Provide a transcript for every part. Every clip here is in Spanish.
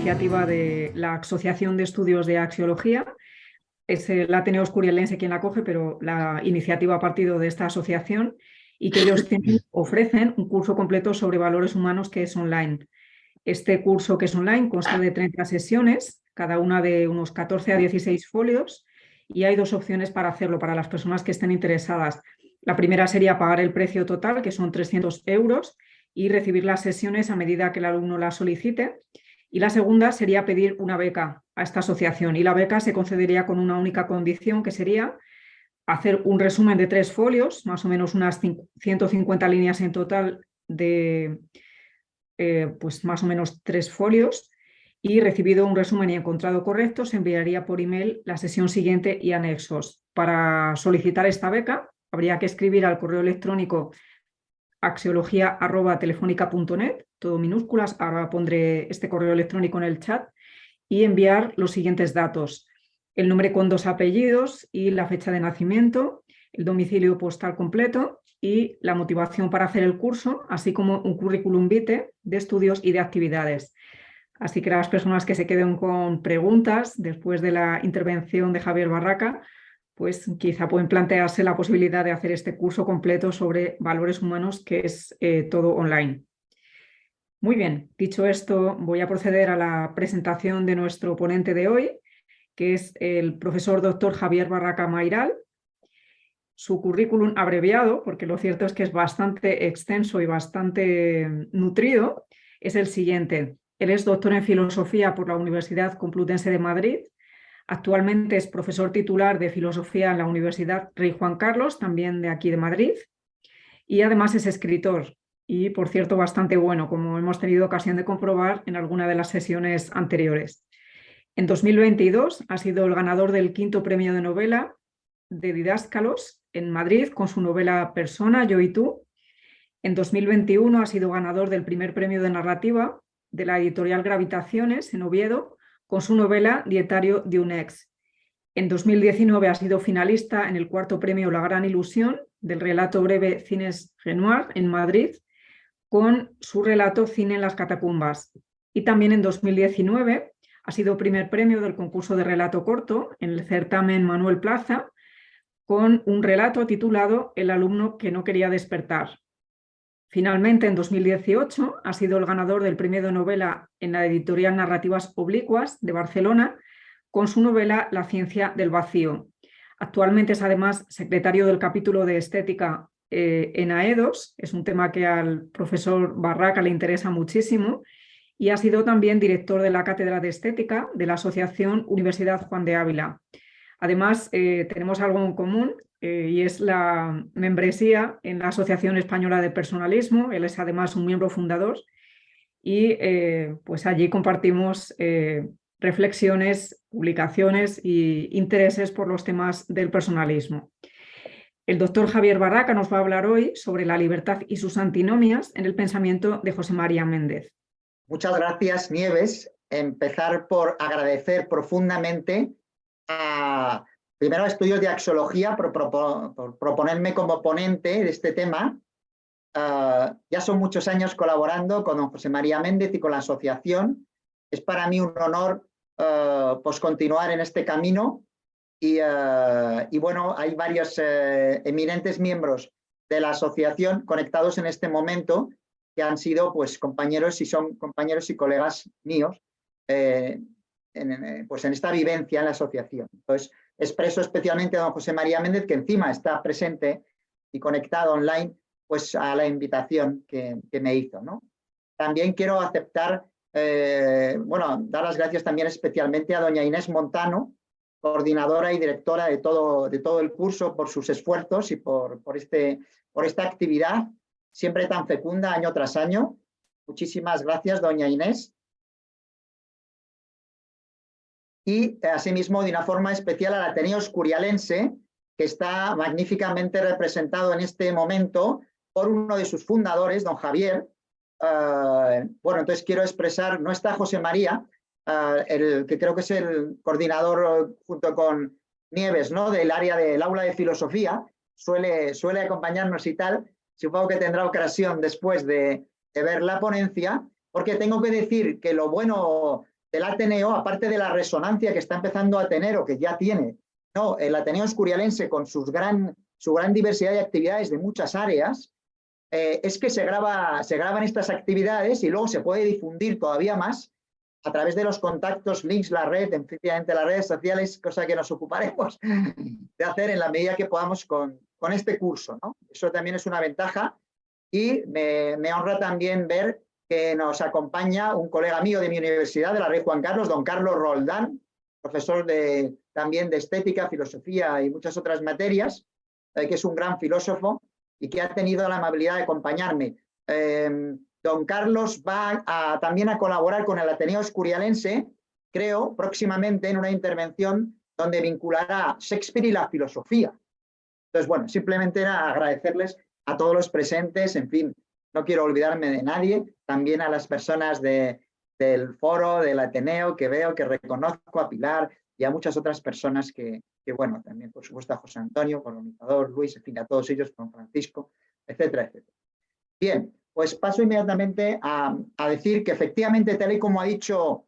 iniciativa de la Asociación de Estudios de Axiología. Es el Ateneo Escurialense quien la acoge, pero la iniciativa ha partido de esta asociación y que ellos ofrecen un curso completo sobre valores humanos que es online. Este curso, que es online, consta de 30 sesiones, cada una de unos 14 a 16 folios, y hay dos opciones para hacerlo para las personas que estén interesadas. La primera sería pagar el precio total, que son 300 euros, y recibir las sesiones a medida que el alumno las solicite. Y la segunda sería pedir una beca a esta asociación, y la beca se concedería con una única condición, que sería hacer un resumen de 3 folios, más o menos unas 150 líneas en total de pues más o menos 3 folios, y recibido un resumen y encontrado correcto, se enviaría por email la sesión siguiente y anexos. Para solicitar esta beca habría que escribir al correo electrónico axiología@telefonica.net, todo minúsculas, ahora pondré este correo electrónico en el chat, y enviar los siguientes datos: el nombre con 2 apellidos y la fecha de nacimiento, el domicilio postal completo y la motivación para hacer el curso, así como un currículum vitae de estudios y de actividades. Así que las personas que se queden con preguntas después de la intervención de Javier Barraca, pues quizá pueden plantearse la posibilidad de hacer este curso completo sobre valores humanos, que es todo online. Muy bien, dicho esto, voy a proceder a la presentación de nuestro ponente de hoy, que es el profesor doctor Javier Barraca Mayral. Su currículum abreviado, porque lo cierto es que es bastante extenso y bastante nutrido, es el siguiente. Él es doctor en Filosofía por la Universidad Complutense de Madrid. Actualmente es profesor titular de Filosofía en la Universidad Rey Juan Carlos, también de aquí de Madrid. Y además es escritor y, por cierto, bastante bueno, como hemos tenido ocasión de comprobar en alguna de las sesiones anteriores. En 2022 ha sido el ganador del 5º premio de novela de Didáscalos en Madrid con su novela Persona, yo y tú. En 2021 ha sido ganador del primer premio de narrativa de la editorial Gravitaciones en Oviedo con su novela Dietario de un ex. En 2019 ha sido finalista en el 4º premio La Gran Ilusión del relato breve Cines Renoir en Madrid con su relato Cine en las catacumbas. Y también en 2019 ha sido primer premio del concurso de relato corto en el certamen Manuel Plaza con un relato titulado El alumno que no quería despertar. Finalmente, en 2018 ha sido el ganador del premio de novela en la editorial Narrativas Oblicuas de Barcelona con su novela La ciencia del vacío. Actualmente es además secretario del capítulo de estética en AEDOS, es un tema que al profesor Barraca le interesa muchísimo, y ha sido también director de la Cátedra de Estética de la Asociación Universidad Juan de Ávila. Además, tenemos algo en común y es la membresía en la Asociación Española de Personalismo. Él es además un miembro fundador y pues allí compartimos reflexiones, publicaciones e intereses por los temas del personalismo. El doctor Javier Barraca nos va a hablar hoy sobre la libertad y sus antinomias en el pensamiento de José María Méndez. Muchas gracias, Nieves. Empezar por agradecer profundamente primero a Estudios de Axiología por proponerme como ponente de este tema. Ya son muchos años colaborando con don José María Méndez y con la asociación. Es para mí un honor pues continuar en este camino y bueno, hay varios eminentes miembros de la asociación conectados en este momento que han sido pues compañeros y son compañeros y colegas míos pues en esta vivencia en la asociación. Entonces, expreso especialmente a don José María Méndez, que encima está presente y conectado online, pues a la invitación que me hizo, ¿no? También quiero aceptar, bueno, dar las gracias también especialmente a doña Inés Montano, coordinadora y directora de todo el curso, por sus esfuerzos y por esta actividad siempre tan fecunda año tras año. Muchísimas gracias, doña Inés. Y asimismo, de una forma especial, al Ateneo Escurialense, que está magníficamente representado en este momento por uno de sus fundadores, don Javier. Bueno, entonces quiero expresar, no está José María, el que creo que es el coordinador junto con Nieves, ¿no?, del área del aula de filosofía, suele acompañarnos y tal. Supongo que tendrá ocasión después de ver la ponencia, porque tengo que decir que lo bueno el Ateneo, aparte de la resonancia que está empezando a tener o que ya tiene, ¿no?, el Ateneo Escurialense con su gran diversidad de actividades de muchas áreas, es que se graban estas actividades y luego se puede difundir todavía más a través de los contactos, links, la red, efectivamente las redes sociales, cosa que nos ocuparemos de hacer en la medida que podamos con este curso, ¿no? Eso también es una ventaja y me honra también ver que nos acompaña un colega mío de mi universidad, de la Rey Juan Carlos, don Carlos Roldán, profesor también de estética, filosofía y muchas otras materias, que es un gran filósofo y que ha tenido la amabilidad de acompañarme. Don Carlos va también a colaborar con el Ateneo Escurialense, creo, próximamente en una intervención donde vinculará Shakespeare y la filosofía. Entonces, bueno, simplemente era agradecerles a todos los presentes, en fin, no quiero olvidarme de nadie, también a las personas del foro, del Ateneo, que veo, que reconozco, a Pilar y a muchas otras personas que bueno, también por supuesto a José Antonio, colonizador, Luis, en fin, a todos ellos, con Francisco, etcétera, etcétera. Bien, pues paso inmediatamente a decir que efectivamente, tal y como ha dicho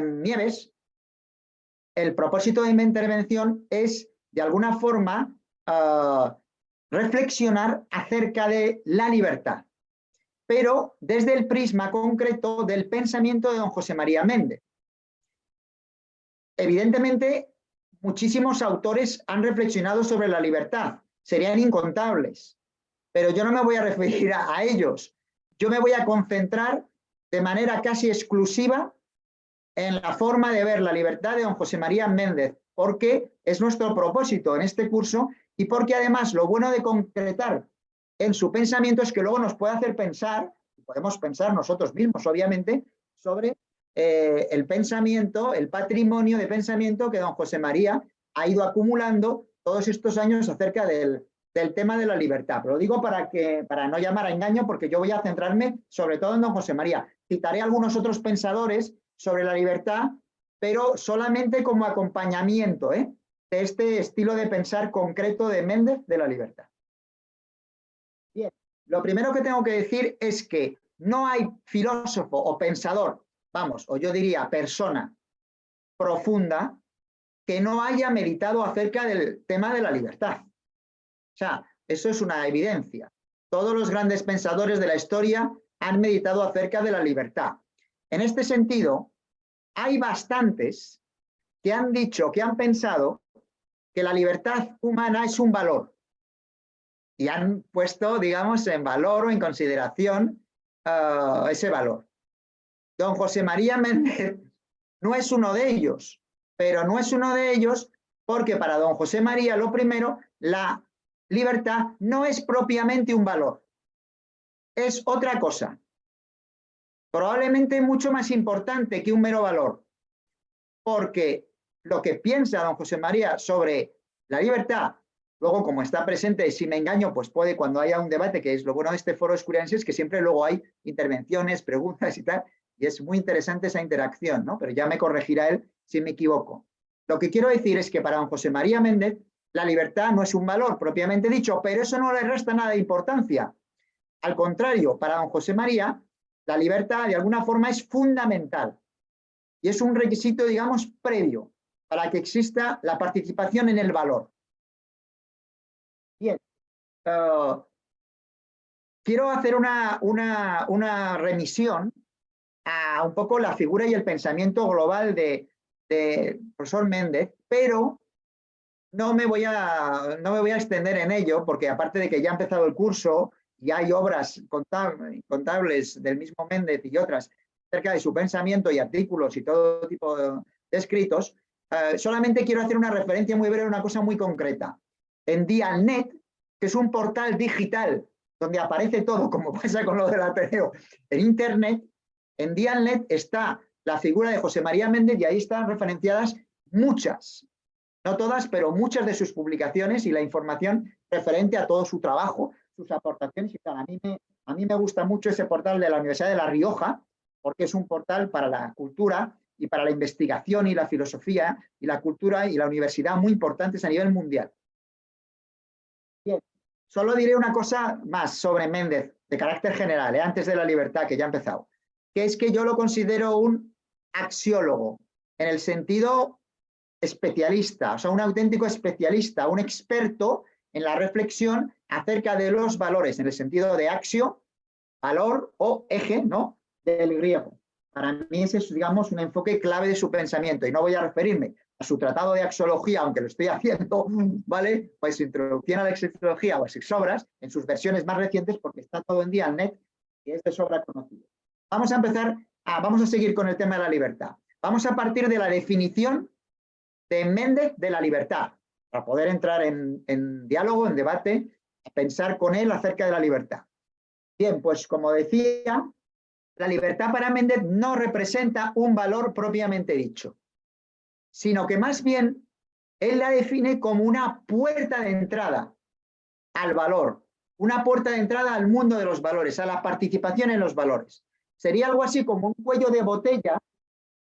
Nieves, el propósito de mi intervención es, de alguna forma, reflexionar acerca de la libertad, pero desde el prisma concreto del pensamiento de don José María Méndez. Evidentemente, muchísimos autores han reflexionado sobre la libertad, serían incontables, pero yo no me voy a referir a ellos. Yo me voy a concentrar de manera casi exclusiva en la forma de ver la libertad de don José María Méndez, porque es nuestro propósito en este curso y porque además lo bueno de concretar en su pensamiento es que luego nos puede hacer pensar, podemos pensar nosotros mismos obviamente, sobre el pensamiento, el patrimonio de pensamiento que don José María ha ido acumulando todos estos años acerca del tema de la libertad. Pero lo digo para no llamar a engaño, porque yo voy a centrarme sobre todo en don José María. Citaré a algunos otros pensadores sobre la libertad, pero solamente como acompañamiento de este estilo de pensar concreto de Méndez de la libertad. Bien, lo primero que tengo que decir es que no hay filósofo o pensador, vamos, o yo diría persona profunda, que no haya meditado acerca del tema de la libertad. O sea, eso es una evidencia. Todos los grandes pensadores de la historia han meditado acerca de la libertad. En este sentido, hay bastantes que han dicho, que han pensado que la libertad humana es un valor y han puesto, digamos, en valor o en consideración ese valor. Don José María Méndez no es uno de ellos, pero no es uno de ellos porque para don José María, lo primero, la libertad no es propiamente un valor, es otra cosa, probablemente mucho más importante que un mero valor, porque lo que piensa don José María sobre la libertad, luego como está presente, y si me engaño, pues puede, cuando haya un debate, que es lo bueno de este foro escurialense, es que siempre luego hay intervenciones, preguntas y tal, y es muy interesante esa interacción, ¿no? Pero ya me corregirá él si me equivoco. Lo que quiero decir es que para don José María Méndez la libertad no es un valor propiamente dicho, pero eso no le resta nada de importancia. Al contrario, para don José María, la libertad de alguna forma es fundamental y es un requisito, digamos, previo para que exista la participación en el valor. Bien, quiero hacer una remisión a un poco la figura y el pensamiento global de profesor Méndez, pero no me voy a extender en ello, porque aparte de que ya ha empezado el curso y hay obras contables del mismo Méndez y otras acerca de su pensamiento y artículos y todo tipo de escritos, solamente quiero hacer una referencia muy breve a una cosa muy concreta. En Dialnet, que es un portal digital donde aparece todo, como pasa con lo del Ateneo, en Internet, en Dialnet está la figura de José María Méndez y ahí están referenciadas muchas, no todas, pero muchas de sus publicaciones y la información referente a todo su trabajo, sus aportaciones y tal. A mí me gusta mucho ese portal de la Universidad de La Rioja, porque es un portal para la cultura y para la investigación y la filosofía y la cultura y la universidad muy importantes a nivel mundial. Bien, solo diré una cosa más sobre Méndez, de carácter general, antes de la libertad, que ya ha empezado, que es que yo lo considero un axiólogo, en el sentido especialista, o sea, un auténtico especialista, un experto en la reflexión acerca de los valores, en el sentido de axio, valor o eje, ¿no?, del griego. Para mí ese es, digamos, un enfoque clave de su pensamiento, y no voy a referirme a su tratado de axiología, aunque lo estoy haciendo, ¿vale?, pues su introducción a la axiología o a sus obras, en sus versiones más recientes, porque está todo en día en net y es de sobra conocido. Vamos a empezar, vamos a seguir con el tema de la libertad. Vamos a partir de la definición de Méndez de la libertad, para poder entrar en diálogo, en debate, a pensar con él acerca de la libertad. Bien, pues como decía, la libertad para Méndez no representa un valor propiamente dicho, sino que más bien él la define como una puerta de entrada al valor, una puerta de entrada al mundo de los valores, a la participación en los valores. Sería algo así como un cuello de botella,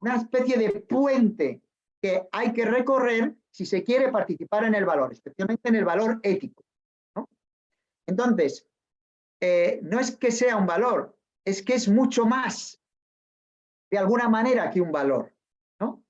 una especie de puente que hay que recorrer si se quiere participar en el valor, especialmente en el valor ético, ¿no? Entonces, no es que sea un valor, es que es mucho más, de alguna manera, que un valor, ¿no?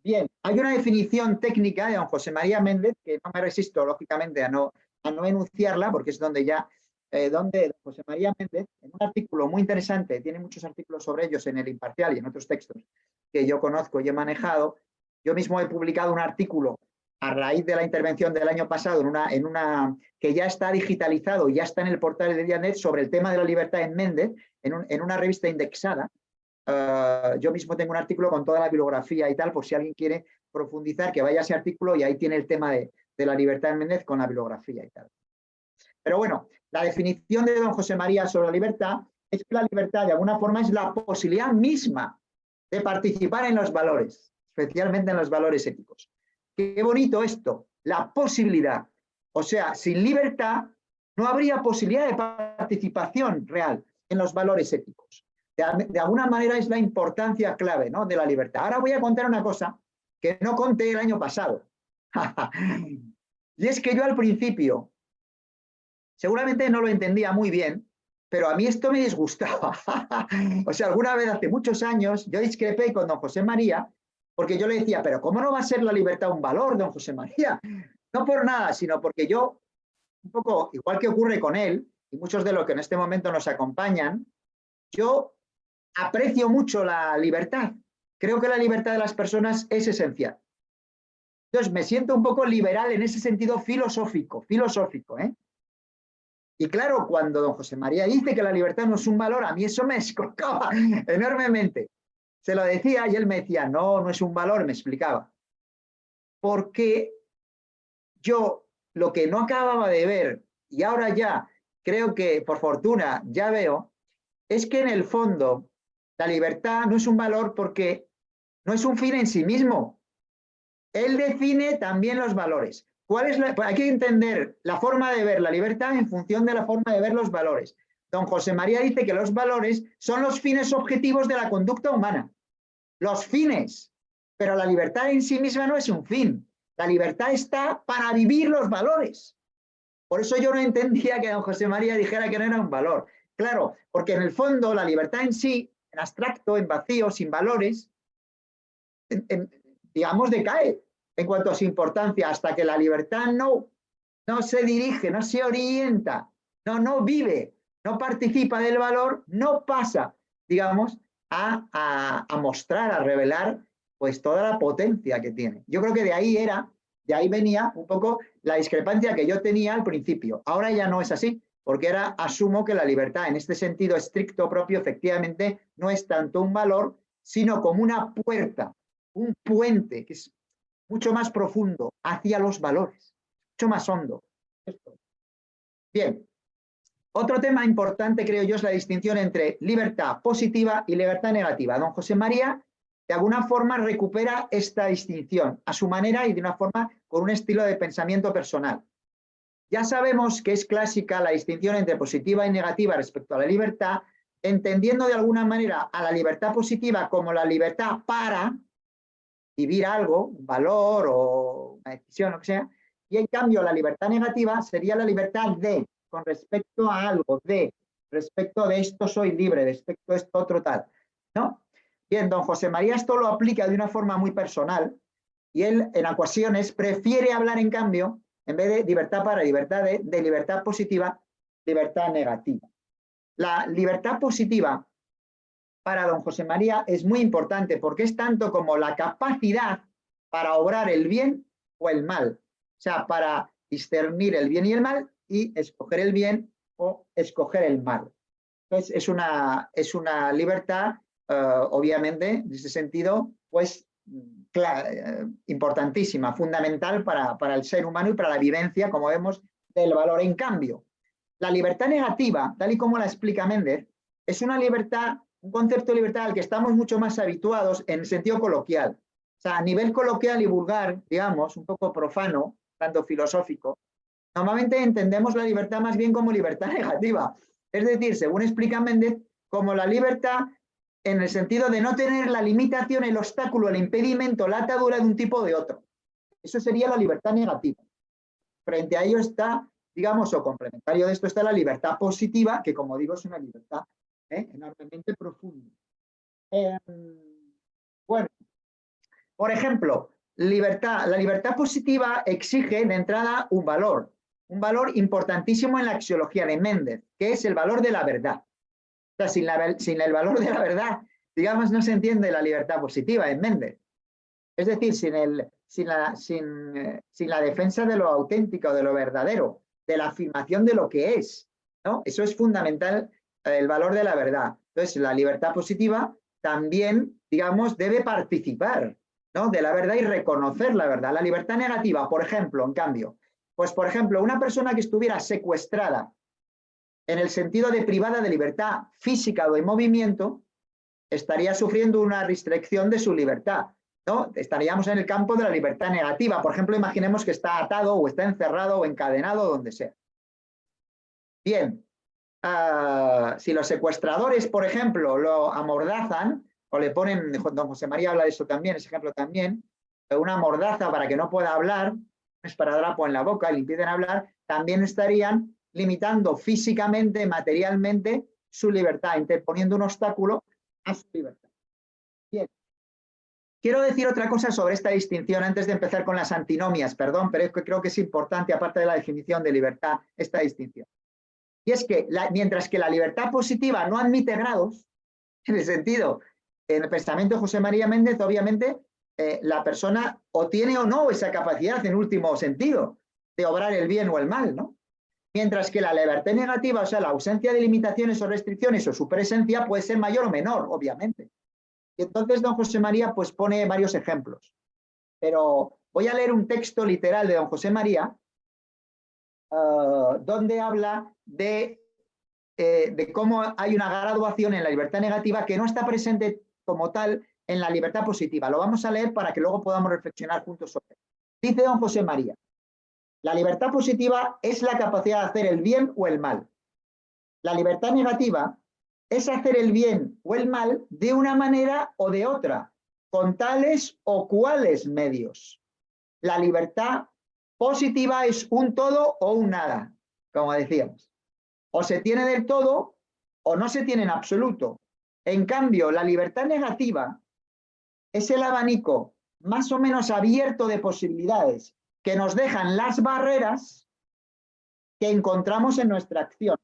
Bien, hay una definición técnica de don José María Méndez, que no me resisto, lógicamente, a no enunciarla, porque es donde ya, donde don José María Méndez, en un artículo muy interesante, tiene muchos artículos sobre ellos en el Imparcial y en otros textos que yo conozco y he manejado. Yo mismo he publicado un artículo a raíz de la intervención del año pasado en una que ya está digitalizado, ya está en el portal de Dianet, sobre el tema de la libertad en Méndez, en una revista indexada. Yo mismo tengo un artículo con toda la bibliografía y tal, por si alguien quiere profundizar, que vaya a ese artículo y ahí tiene el tema de la libertad en Méndez con la bibliografía y tal. Pero bueno, la definición de don José María sobre la libertad es que la libertad de alguna forma es la posibilidad misma de participar en los valores, especialmente en los valores éticos. Qué bonito esto, la posibilidad. O sea, sin libertad no habría posibilidad de participación real en los valores éticos. De alguna manera es la importancia clave, ¿no?, de la libertad. Ahora voy a contar una cosa que no conté el año pasado. Y es que yo al principio seguramente no lo entendía muy bien, pero a mí esto me disgustaba. O sea, alguna vez hace muchos años yo discrepé con don José María, porque yo le decía, pero ¿cómo no va a ser la libertad un valor, don José María? No por nada, sino porque yo, un poco igual que ocurre con él, y muchos de los que en este momento nos acompañan, yo aprecio mucho la libertad. Creo que la libertad de las personas es esencial. Entonces me siento un poco liberal en ese sentido filosófico, ¿eh? Y claro, cuando don José María dice que la libertad no es un valor, a mí eso me escocaba enormemente. Se lo decía y él me decía, no, no es un valor, me explicaba. Porque yo lo que no acababa de ver, y ahora ya creo que por fortuna ya veo, es que en el fondo la libertad no es un valor porque no es un fin en sí mismo. Él define también los valores. Hay que entender la forma de ver la libertad en función de la forma de ver los valores. Don José María dice que los valores son los fines objetivos de la conducta humana. Los fines. Pero la libertad en sí misma no es un fin. La libertad está para vivir los valores. Por eso yo no entendía que don José María dijera que no era un valor. Claro, porque en el fondo la libertad en sí, en abstracto, en vacío, sin valores, digamos, decae en cuanto a su importancia, hasta que la libertad no se dirige, no se orienta, no vive, no participa del valor, no pasa, digamos, a mostrar, a revelar, pues toda la potencia que tiene. Yo creo que de ahí venía un poco la discrepancia que yo tenía al principio. Ahora ya no es así, porque ahora asumo que la libertad, en este sentido estricto propio, efectivamente, no es tanto un valor, sino como una puerta, un puente, que es mucho más profundo hacia los valores, mucho más hondo. Bien, otro tema importante, creo yo, es la distinción entre libertad positiva y libertad negativa. Don José María, de alguna forma, recupera esta distinción a su manera y de una forma con un estilo de pensamiento personal. Ya sabemos que es clásica la distinción entre positiva y negativa respecto a la libertad, entendiendo de alguna manera a la libertad positiva como la libertad para vivir algo, un valor o una decisión, lo que sea, y en cambio la libertad negativa sería la libertad de, con respecto a algo, de, respecto de esto soy libre, respecto a esto otro tal, ¿no? Bien, don José María esto lo aplica de una forma muy personal y él en ocasiones prefiere hablar en cambio, en vez de libertad para libertad, de libertad positiva, libertad negativa. La libertad positiva para don José María es muy importante porque es tanto como la capacidad para obrar el bien o el mal, o sea, para discernir el bien y el mal y escoger el bien o escoger el mal. Entonces, es una libertad, obviamente, en ese sentido, pues, importantísima, fundamental para el ser humano y para la vivencia, como vemos, del valor. En cambio, la libertad negativa, tal y como la explica Méndez, es una libertad, un concepto de libertad al que estamos mucho más habituados en el sentido coloquial. O sea, a nivel coloquial y vulgar, digamos, un poco profano, tanto filosófico, normalmente entendemos la libertad más bien como libertad negativa. Es decir, según explica Méndez, como la libertad en el sentido de no tener la limitación, el obstáculo, el impedimento, la atadura de un tipo o de otro. Eso sería la libertad negativa. Frente a ello está, digamos, o complementario de esto está la libertad positiva, que como digo es una libertad enormemente profunda. Bueno, por ejemplo, la libertad positiva exige de entrada un valor importantísimo en la axiología de Méndez, que es el valor de la verdad. O sea, sin el valor de la verdad, digamos, no se entiende la libertad positiva en Méndez. Es decir, sin la defensa de lo auténtico, de lo verdadero, de la afirmación de lo que es, ¿no? Eso es fundamental, el valor de la verdad. Entonces, la libertad positiva también, digamos, debe participar, ¿no?, de la verdad y reconocer la verdad. La libertad negativa, por ejemplo, en cambio, pues, por ejemplo, una persona que estuviera secuestrada en el sentido de privada de libertad física o de movimiento, estaría sufriendo una restricción de su libertad, ¿no? Estaríamos en el campo de la libertad negativa. Por ejemplo, imaginemos que está atado o está encerrado o encadenado donde sea. Bien, si los secuestradores, por ejemplo, lo amordazan o le ponen, don José María habla de eso también, ese ejemplo también, una mordaza para que no pueda hablar, un esparadrapo en la boca, le impiden hablar, también estarían limitando físicamente, materialmente, su libertad, interponiendo un obstáculo a su libertad. Bien. Quiero decir otra cosa sobre esta distinción antes de empezar con las antinomias, perdón, pero es que creo que es importante, aparte de la definición de libertad, esta distinción. Y es que mientras que la libertad positiva no admite grados, en el sentido, en el pensamiento de José María Méndez, obviamente, la persona o tiene o no esa capacidad, en último sentido, de obrar el bien o el mal, ¿no? Mientras que la libertad negativa, o sea, la ausencia de limitaciones o restricciones o su presencia puede ser mayor o menor, obviamente. Y entonces don José María pues pone varios ejemplos. Pero voy a leer un texto literal de don José María donde habla de cómo hay una graduación en la libertad negativa que no está presente como tal en la libertad positiva. Lo vamos a leer para que luego podamos reflexionar juntos sobre él. Dice don José María: la libertad positiva es la capacidad de hacer el bien o el mal. La libertad negativa es hacer el bien o el mal de una manera o de otra, con tales o cuales medios. La libertad positiva es un todo o un nada, como decíamos. O se tiene del todo o no se tiene en absoluto. En cambio, la libertad negativa es el abanico más o menos abierto de posibilidades que nos dejan las barreras que encontramos en nuestra acción.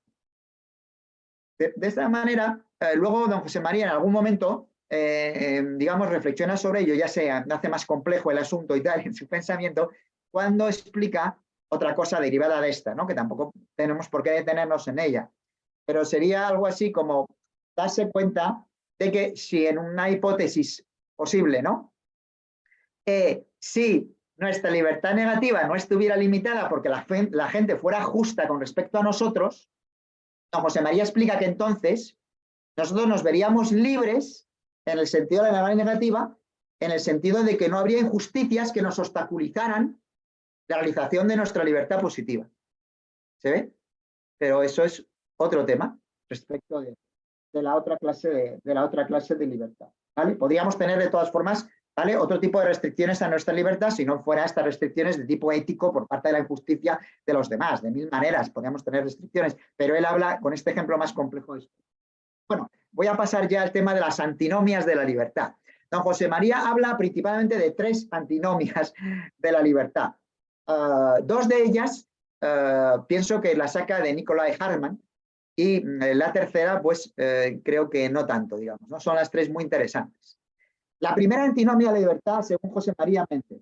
De esta manera, luego don José María en algún momento, digamos, reflexiona sobre ello, ya se hace más complejo el asunto y tal en su pensamiento, cuando explica otra cosa derivada de esta, ¿no?, que tampoco tenemos por qué detenernos en ella. Pero sería algo así como darse cuenta de que si en una hipótesis posible, ¿no?, si nuestra libertad negativa no estuviera limitada porque la gente fuera justa con respecto a nosotros, don José María explica que entonces nosotros nos veríamos libres en el sentido de la libertad negativa, en el sentido de que no habría injusticias que nos obstaculizaran la realización de nuestra libertad positiva. ¿Se ve? Pero eso es otro tema respecto de la otra clase de libertad, ¿vale? Podríamos tener de todas formas, ¿vale?, otro tipo de restricciones a nuestra libertad si no fuera estas restricciones de tipo ético por parte de la injusticia de los demás. De mil maneras podríamos tener restricciones, pero él habla con este ejemplo más complejo de esto. Bueno, voy a pasar ya al tema de las antinomias de la libertad. Don José María habla principalmente de 3 antinomias de la libertad. 2 de ellas pienso que la saca de Nicolai Hartmann y la tercera pues creo que no tanto, digamos, ¿no? Son las 3 muy interesantes. La primera antinomia de la libertad, según José María Méndez,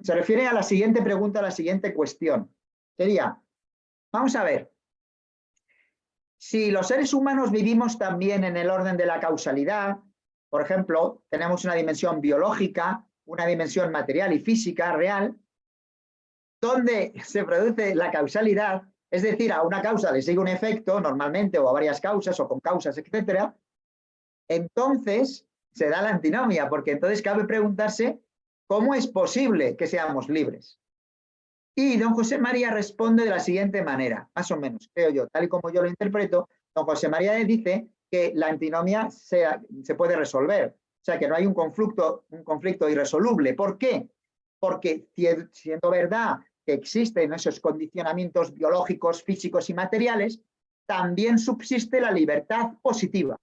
se refiere a la siguiente pregunta, a la siguiente cuestión. Sería, vamos a ver, si los seres humanos vivimos también en el orden de la causalidad, por ejemplo, tenemos una dimensión biológica, una dimensión material y física real, donde se produce la causalidad, es decir, a una causa le sigue un efecto normalmente, o a varias causas, o con causas, etcétera, entonces se da la antinomia, porque entonces cabe preguntarse cómo es posible que seamos libres. Y don José María responde de la siguiente manera, más o menos, creo yo, tal y como yo lo interpreto, don José María dice que la antinomia se puede resolver, o sea, que no hay un conflicto irresoluble. ¿Por qué? Porque siendo verdad que existen esos condicionamientos biológicos, físicos y materiales, también subsiste la libertad positiva.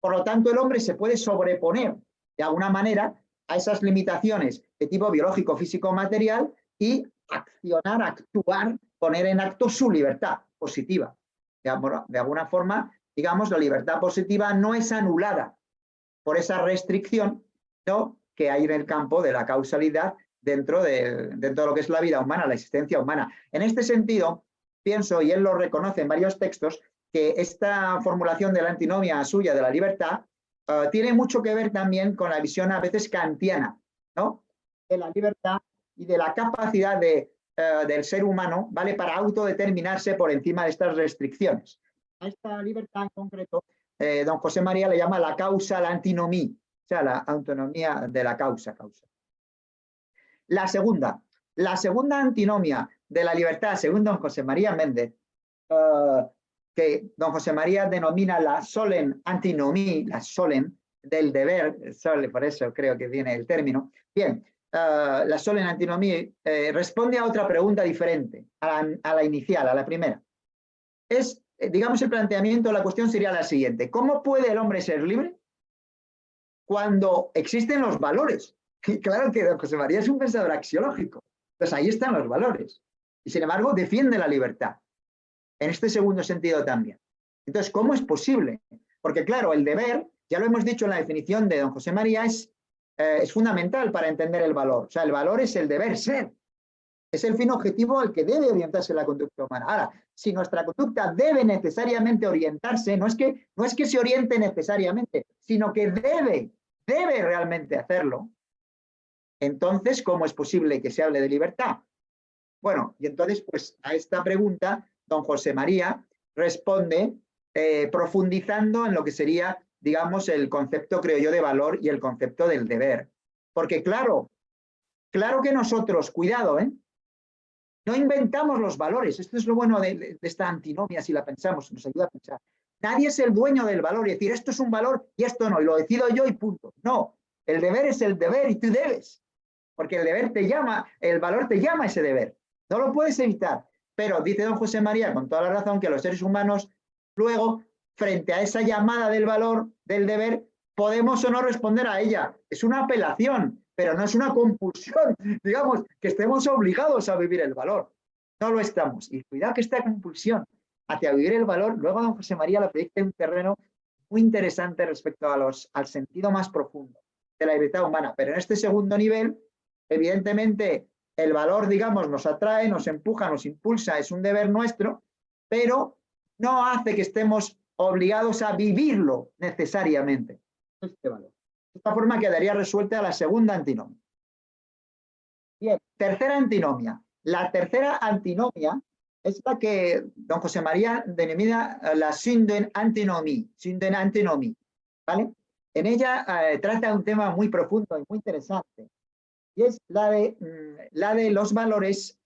Por lo tanto, el hombre se puede sobreponer de alguna manera a esas limitaciones de tipo biológico, físico, material y accionar, actuar, poner en acto su libertad positiva. De alguna forma, digamos, la libertad positiva no es anulada por esa restricción, ¿no?, que hay en el campo de la causalidad dentro de lo que es la vida humana, la existencia humana. En este sentido, pienso, y él lo reconoce en varios textos, que esta formulación de la antinomia suya de la libertad tiene mucho que ver también con la visión a veces kantiana, ¿no?, de la libertad y de la capacidad del ser humano, ¿vale?, para autodeterminarse por encima de estas restricciones. A esta libertad en concreto, don José María le llama la causa, la antinomía, o sea, la autonomía de la causa. La segunda antinomia de la libertad, según don José María Méndez, que don José María denomina la solen antinomía, la solen del deber, por eso creo que viene el término. Bien, la solen antinomía responde a otra pregunta diferente, a la inicial, a la primera. Es, digamos, el planteamiento, la cuestión sería la siguiente: ¿cómo puede el hombre ser libre cuando existen los valores? Y claro que don José María es un pensador axiológico, pues ahí están los valores, y sin embargo defiende la libertad, en este segundo sentido también. Entonces, ¿cómo es posible? Porque claro, el deber, ya lo hemos dicho en la definición de don José María, es fundamental para entender el valor. O sea, el valor es el deber ser, es el fin objetivo al que debe orientarse la conducta humana. Ahora, si nuestra conducta debe necesariamente orientarse, no es que se oriente necesariamente, sino que debe realmente hacerlo, entonces, ¿cómo es posible que se hable de libertad? Bueno, y entonces, pues a esta pregunta, don José María responde profundizando en lo que sería, digamos, el concepto, creo yo, de valor y el concepto del deber. Porque claro que nosotros, cuidado, no inventamos los valores. Esto es lo bueno de esta antinomia, si la pensamos, nos ayuda a pensar. Nadie es el dueño del valor y decir, esto es un valor y esto no, y lo decido yo y punto. No, el deber es el deber y tú debes. Porque el deber te llama, el valor te llama a ese deber. No lo puedes evitar. Pero dice don José María, con toda la razón, que los seres humanos, luego, frente a esa llamada del valor, del deber, podemos o no responder a ella. Es una apelación, pero no es una compulsión, digamos, que estemos obligados a vivir el valor. No lo estamos. Y cuidado que esta compulsión hacia vivir el valor, luego don José María lo proyecta en un terreno muy interesante respecto al sentido más profundo de la libertad humana. Pero en este segundo nivel, evidentemente, el valor, digamos, nos atrae, nos empuja, nos impulsa, es un deber nuestro, pero no hace que estemos obligados a vivirlo necesariamente. Este valor. De esta forma quedaría resuelta la segunda antinomia. Bien, tercera antinomia. La tercera antinomia es la que don José María denomina la Sünden-Antinomie, ¿vale? En ella trata un tema muy profundo y muy interesante, y es la de los valores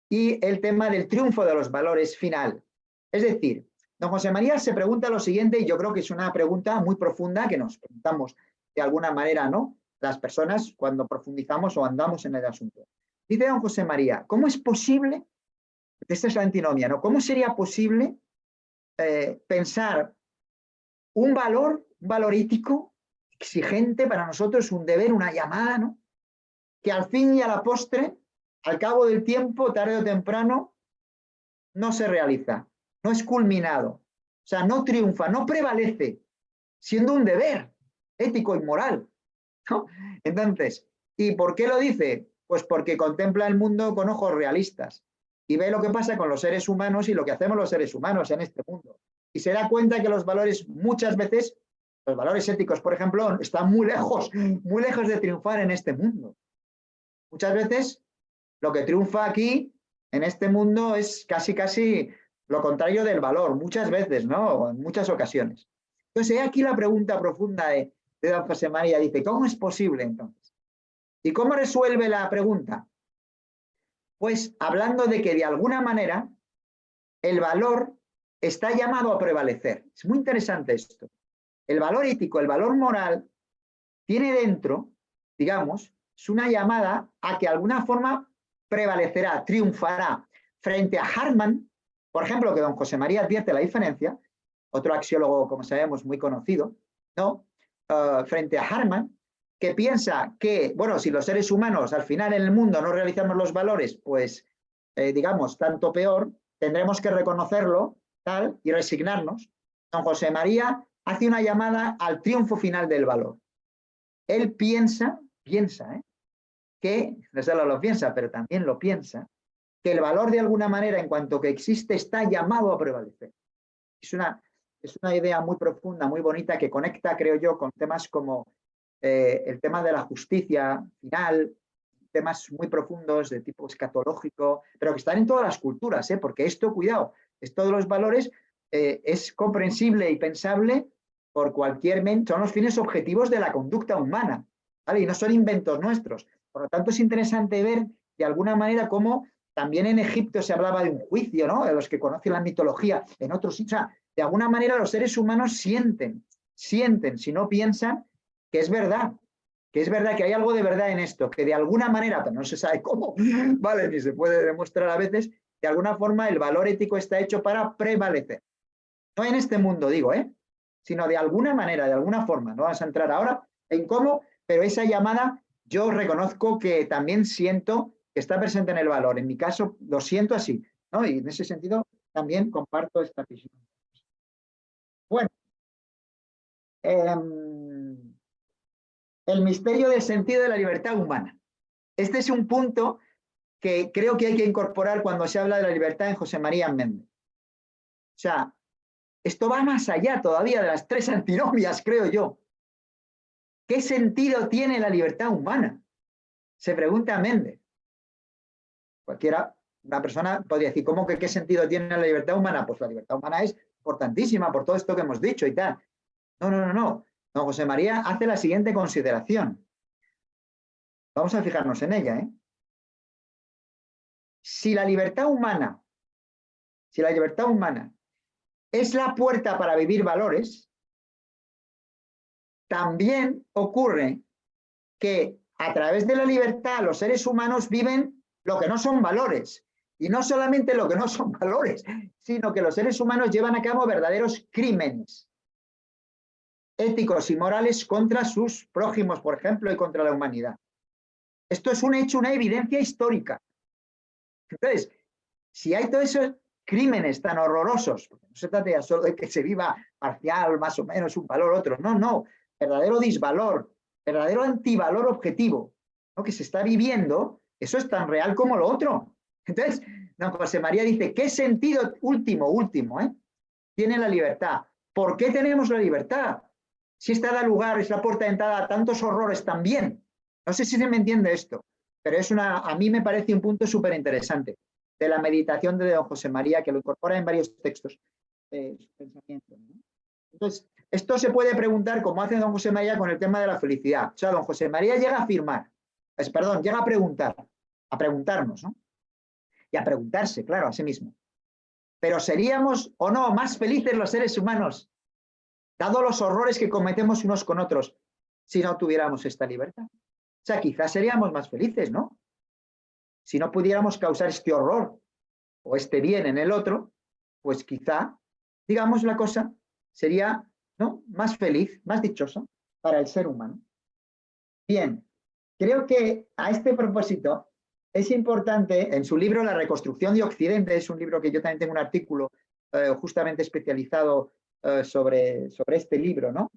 y el tema del triunfo de los valores final. Es decir, don José María se pregunta lo siguiente, y yo creo que es una pregunta muy profunda que nos preguntamos de alguna manera, ¿no?, las personas cuando profundizamos o andamos en el asunto. Dice don José María, ¿cómo es posible? Esta es la antinomia, ¿no? ¿Cómo sería posible pensar un valor ético exigente para nosotros, un deber, una llamada, ¿no? Que al fin y a la postre, al cabo del tiempo, tarde o temprano, no se realiza, no es culminado, o sea, no triunfa, no prevalece, siendo un deber ético y moral, ¿no? Entonces, ¿y por qué lo dice? Pues porque contempla el mundo con ojos realistas y ve lo que pasa con los seres humanos y lo que hacemos los seres humanos en este mundo. Y se da cuenta que los valores muchas veces, los valores éticos, por ejemplo, están muy lejos de triunfar en este mundo. Muchas veces lo que triunfa aquí, en este mundo, es casi lo contrario del valor, muchas veces, ¿no? O en muchas ocasiones. Entonces, aquí la pregunta profunda de don José María, dice, ¿cómo es posible entonces? ¿Y cómo resuelve la pregunta? Pues hablando de que de alguna manera el valor está llamado a prevalecer. Es muy interesante esto. El valor ético, el valor moral, tiene dentro, digamos, es una llamada a que de alguna forma prevalecerá, triunfará. Frente a Hartmann, por ejemplo, que don José María advierte la diferencia, otro axiólogo, como sabemos, muy conocido, ¿no? Frente a Hartmann, que piensa que, bueno, si los seres humanos al final en el mundo no realizamos los valores, pues, digamos, tanto peor, tendremos que reconocerlo, tal, y resignarnos. Don José María hace una llamada al triunfo final del valor. Él piensa, que, no solo lo piensa, pero también lo piensa, que el valor de alguna manera, en cuanto que existe, está llamado a prevalecer. Es una idea muy profunda, muy bonita, que conecta, creo yo, con temas como el tema de la justicia final, temas muy profundos de tipo escatológico, pero que están en todas las culturas, porque esto, cuidado, esto de los valores es comprensible y pensable por cualquier mente, son los fines objetivos de la conducta humana, ¿vale? Y no son inventos nuestros. Por lo tanto, es interesante ver de alguna manera cómo también en Egipto se hablaba de un juicio, ¿no? De los que conocen la mitología, en otros, o sea, de alguna manera los seres humanos sienten, si no piensan, que es verdad que hay algo de verdad en esto, que de alguna manera, pero no se sabe cómo, ¿vale? Ni se puede demostrar a veces, de alguna forma el valor ético está hecho para prevalecer. No en este mundo, digo, sino de alguna manera, de alguna forma. No vamos a entrar ahora en cómo, pero esa llamada yo reconozco que también siento que está presente en el valor. En mi caso lo siento así, ¿no? Y en ese sentido también comparto esta visión. Bueno, el misterio del sentido de la libertad humana. Este es un punto que creo que hay que incorporar cuando se habla de la libertad en José María Méndez. O sea, esto va más allá todavía de las tres antinomias, creo yo. ¿Qué sentido tiene la libertad humana? Se pregunta Méndez. Una persona podría decir, ¿cómo que qué sentido tiene la libertad humana? Pues la libertad humana es importantísima por todo esto que hemos dicho y tal. No. Don José María hace la siguiente consideración. Vamos a fijarnos en ella, Si la libertad humana es la puerta para vivir valores, también ocurre que a través de la libertad los seres humanos viven lo que no son valores. Y no solamente lo que no son valores, sino que los seres humanos llevan a cabo verdaderos crímenes éticos y morales contra sus prójimos, por ejemplo, y contra la humanidad. Esto es un hecho, una evidencia histórica. Entonces, si hay todos esos crímenes tan horrorosos, porque no se trata ya solo de que se viva parcial, más o menos, un valor, otro, no, verdadero disvalor, verdadero antivalor objetivo, ¿no? Que se está viviendo, eso es tan real como lo otro. Entonces, don José María dice, ¿qué sentido último, tiene la libertad? ¿Por qué tenemos la libertad? Si esta da lugar, es la puerta de entrada a tantos horrores también. No sé si se me entiende esto, pero a mí me parece un punto súper interesante de la meditación de don José María, que lo incorpora en varios textos de pensamiento, ¿no? Entonces, esto se puede preguntar, como hace don José María con el tema de la felicidad. O sea, don José María llega a afirmar, llega a preguntar, a preguntarnos, ¿no? Y a preguntarse, claro, a sí mismo. Pero ¿seríamos o no más felices los seres humanos, dado los horrores que cometemos unos con otros, si no tuviéramos esta libertad? O sea, quizás seríamos más felices, ¿no? Si no pudiéramos causar este horror o este bien en el otro, pues quizá, digamos, la cosa sería, ¿no? Más feliz, más dichosa para el ser humano. Bien, creo que a este propósito es importante, en su libro La reconstrucción de Occidente, es un libro que yo también tengo un artículo justamente especializado sobre este libro, ¿no?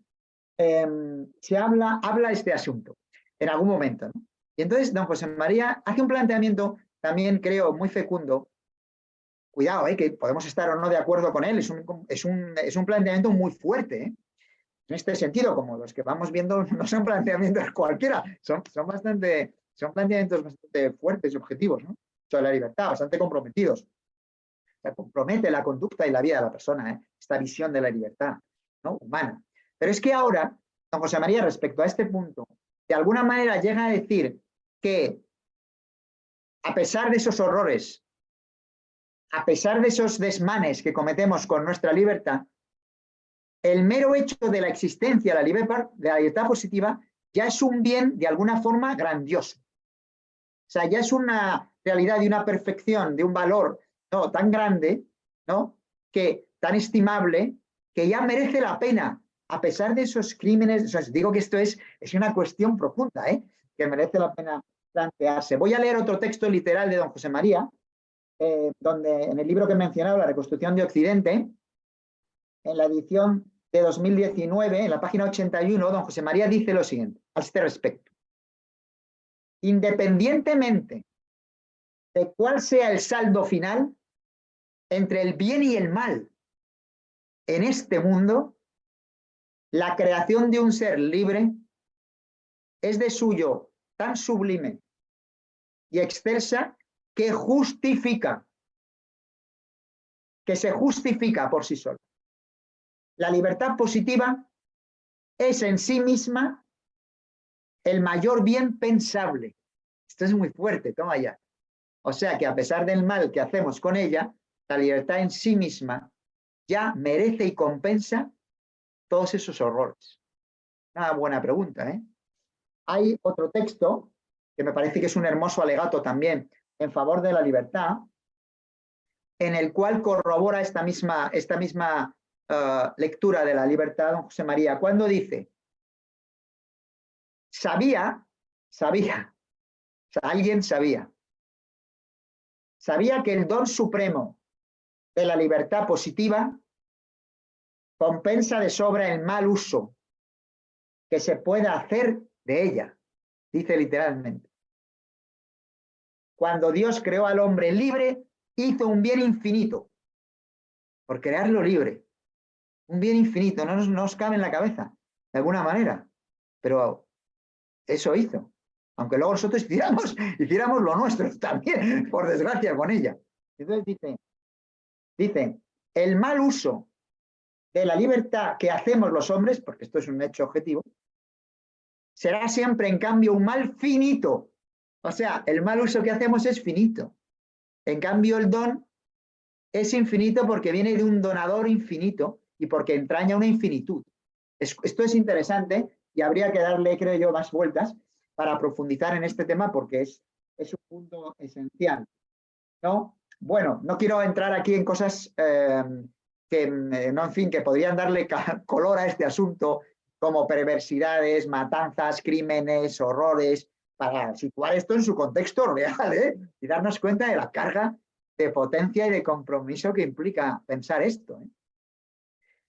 Se habla este asunto en algún momento, ¿no? Y entonces don José María hace un planteamiento también, creo, muy fecundo. Cuidado, que podemos estar o no de acuerdo con él, es un planteamiento muy fuerte, ¿eh? En este sentido, como los que vamos viendo, no son planteamientos cualquiera, son planteamientos bastante fuertes y objetivos, ¿no? Sobre la libertad, bastante comprometidos. O sea, compromete la conducta y la vida de la persona, ¿eh? Esta visión de la libertad, ¿no? Humana. Pero es que ahora, don José María, respecto a este punto, de alguna manera llega a decir que a pesar de esos horrores, a pesar de esos desmanes que cometemos con nuestra libertad, el mero hecho de la existencia de la libertad positiva ya es un bien de alguna forma grandioso. O sea, ya es una realidad y una perfección de un valor, ¿no?, tan grande, ¿no?, tan estimable, que ya merece la pena, a pesar de esos crímenes. O sea, digo que esto es una cuestión profunda, que merece la pena plantearse. Voy a leer otro texto literal de don José María, donde en el libro que he mencionado, La reconstrucción de Occidente, en la edición de 2019, en la página 81, don José María dice lo siguiente a este respecto: independientemente de cuál sea el saldo final entre el bien y el mal en este mundo, la creación de un ser libre es de suyo tan sublime y excelsa que se justifica por sí sola. La libertad positiva es en sí misma el mayor bien pensable. Esto es muy fuerte, toma ya. O sea que a pesar del mal que hacemos con ella, la libertad en sí misma ya merece y compensa todos esos horrores. Una buena pregunta, ¿eh? Hay otro texto que me parece que es un hermoso alegato también en favor de la libertad, en el cual corrobora esta misma lectura de la libertad don José María, cuando dice: sabía, o sea, alguien sabía que el don supremo de la libertad positiva compensa de sobra el mal uso que se pueda hacer de ella. Dice literalmente: cuando Dios creó al hombre libre, hizo un bien infinito, por crearlo libre. Un bien infinito, no nos cabe en la cabeza, de alguna manera, pero eso hizo. Aunque luego nosotros hiciéramos lo nuestro también, por desgracia, con ella. Entonces dice, el mal uso de la libertad que hacemos los hombres, porque esto es un hecho objetivo, será siempre, en cambio, un mal finito. O sea, el mal uso que hacemos es finito. En cambio, el don es infinito porque viene de un donador infinito y porque entraña una infinitud. Esto es interesante y habría que darle, creo yo, más vueltas para profundizar en este tema, porque es un punto esencial, ¿no? Bueno, no quiero entrar aquí en cosas que podrían darle color a este asunto, como perversidades, matanzas, crímenes, horrores, para situar esto en su contexto real, y darnos cuenta de la carga de potencia y de compromiso que implica pensar esto, ¿eh?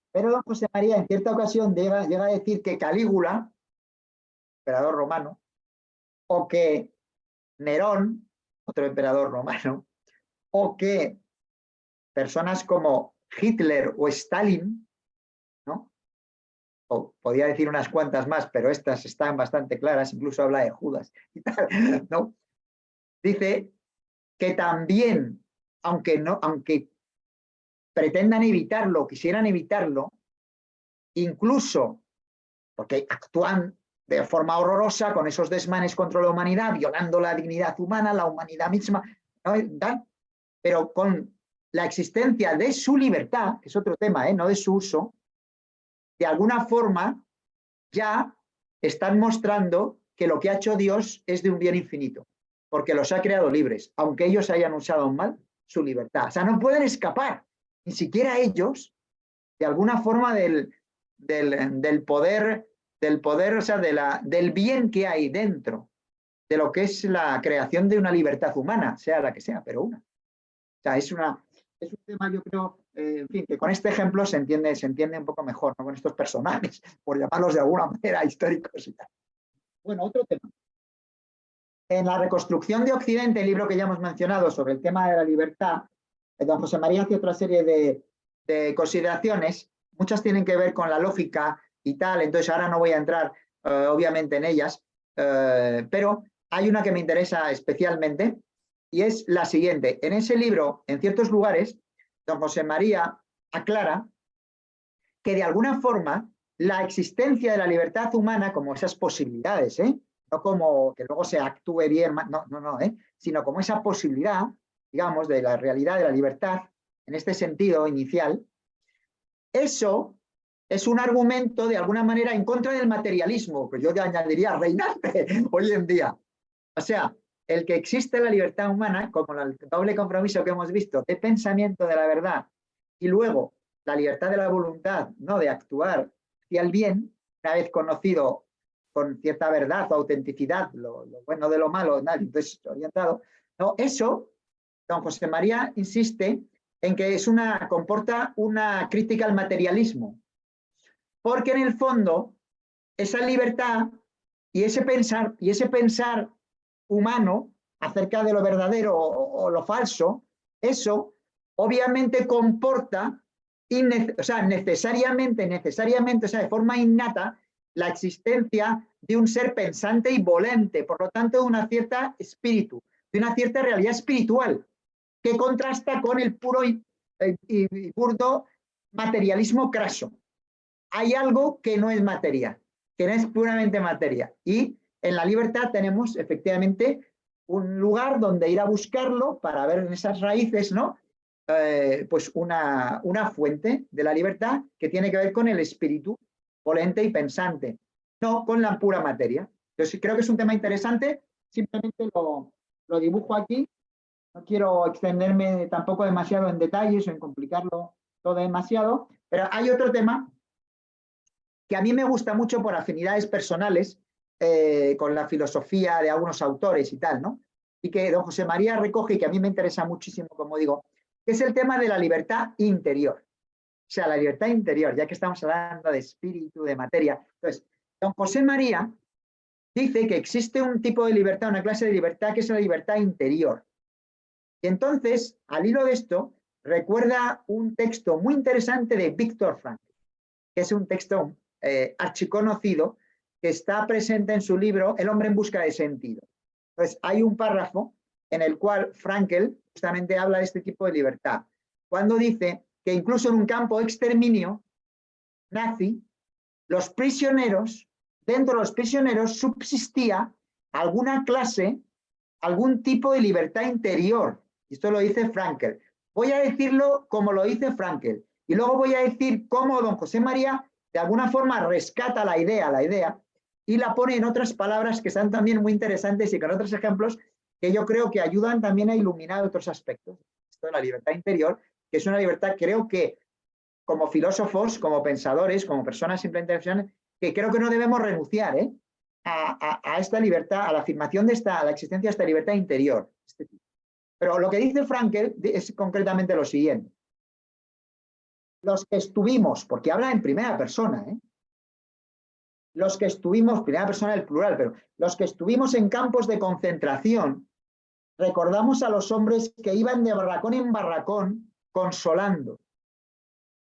Pero don José María en cierta ocasión llega a decir que Calígula, emperador romano, o que Nerón, otro emperador romano, o que personas como Hitler o Stalin, ¿no?, o podía decir unas cuantas más, pero estas están bastante claras, incluso habla de Judas y tal, ¿no?, dice que también, aunque pretendan evitarlo, quisieran evitarlo, incluso porque actúan de forma horrorosa con esos desmanes contra la humanidad, violando la dignidad humana, la humanidad misma, ¿no?, pero con la existencia de su libertad, que es otro tema, no de su uso, de alguna forma ya están mostrando que lo que ha hecho Dios es de un bien infinito, porque los ha creado libres, aunque ellos hayan usado mal su libertad. O sea, no pueden escapar, ni siquiera ellos, de alguna forma del poder, o sea, del bien que hay dentro de lo que es la creación de una libertad humana, sea la que sea, pero una. O sea, es un tema, yo creo, en fin, que con este ejemplo se entiende un poco mejor, ¿no? Con estos personajes, por llamarlos de alguna manera históricos y tal. Bueno, otro tema. En la reconstrucción de Occidente, el libro que ya hemos mencionado sobre el tema de la libertad, don José María hace otra serie de consideraciones, muchas tienen que ver con la lógica y tal, entonces ahora no voy a entrar obviamente en ellas, pero hay una que me interesa especialmente y es la siguiente. En ese libro, en ciertos lugares, don José María aclara que de alguna forma la existencia de la libertad humana, como esas posibilidades, no como que luego se actúe bien, no, sino como esa posibilidad, digamos, de la realidad de la libertad, en este sentido inicial, eso es un argumento de alguna manera en contra del materialismo, que yo le añadiría reinante hoy en día. O sea, el que existe la libertad humana, como el doble compromiso que hemos visto de pensamiento de la verdad y luego la libertad de la voluntad, ¿no? De actuar hacia el bien, una vez conocido con cierta verdad o autenticidad, lo bueno de lo malo, entonces orientado, no, eso, don José María insiste en que comporta una crítica al materialismo, porque en el fondo esa libertad y ese pensar humano acerca de lo verdadero o lo falso, eso obviamente comporta necesariamente, o sea, de forma innata, la existencia de un ser pensante y volente, por lo tanto, de una cierta espíritu, de una cierta realidad espiritual, que contrasta con el puro y burdo materialismo craso. Hay algo que no es materia, que no es puramente materia. Y en la libertad tenemos efectivamente un lugar donde ir a buscarlo para ver en esas raíces, ¿no? Pues una fuente de la libertad que tiene que ver con el espíritu volente y pensante, no con la pura materia. Entonces creo que es un tema interesante, simplemente lo dibujo aquí. No quiero extenderme tampoco demasiado en detalles o en complicarlo todo demasiado, pero hay otro tema que a mí me gusta mucho por afinidades personales con la filosofía de algunos autores y tal, ¿no? Y que don José María recoge y que a mí me interesa muchísimo, como digo, que es el tema de la libertad interior. O sea, la libertad interior, ya que estamos hablando de espíritu, de materia. Entonces, don José María dice que existe un tipo de libertad, una clase de libertad que es la libertad interior. Y entonces, al hilo de esto, recuerda un texto muy interesante de Viktor Frankl, que es un texto archiconocido que está presente en su libro El hombre en busca de sentido. Entonces, hay un párrafo en el cual Frankl justamente habla de este tipo de libertad, cuando dice que incluso en un campo de exterminio nazi, los prisioneros, dentro de los prisioneros subsistía alguna clase, algún tipo de libertad interior. Esto lo dice Frankl. Voy a decirlo como lo dice Frankl. Y luego voy a decir cómo don José María de alguna forma rescata la idea, y la pone en otras palabras que están también muy interesantes y con otros ejemplos que yo creo que ayudan también a iluminar otros aspectos. Esto de la libertad interior, que es una libertad, creo que como filósofos, como pensadores, como personas simplemente que creo que no debemos renunciar a esta libertad, a la afirmación a la existencia de esta libertad interior. Pero lo que dice Frankl es concretamente lo siguiente. Los que estuvimos, porque habla en primera persona, los que estuvimos, primera persona del plural, pero los que estuvimos en campos de concentración, recordamos a los hombres que iban de barracón en barracón consolando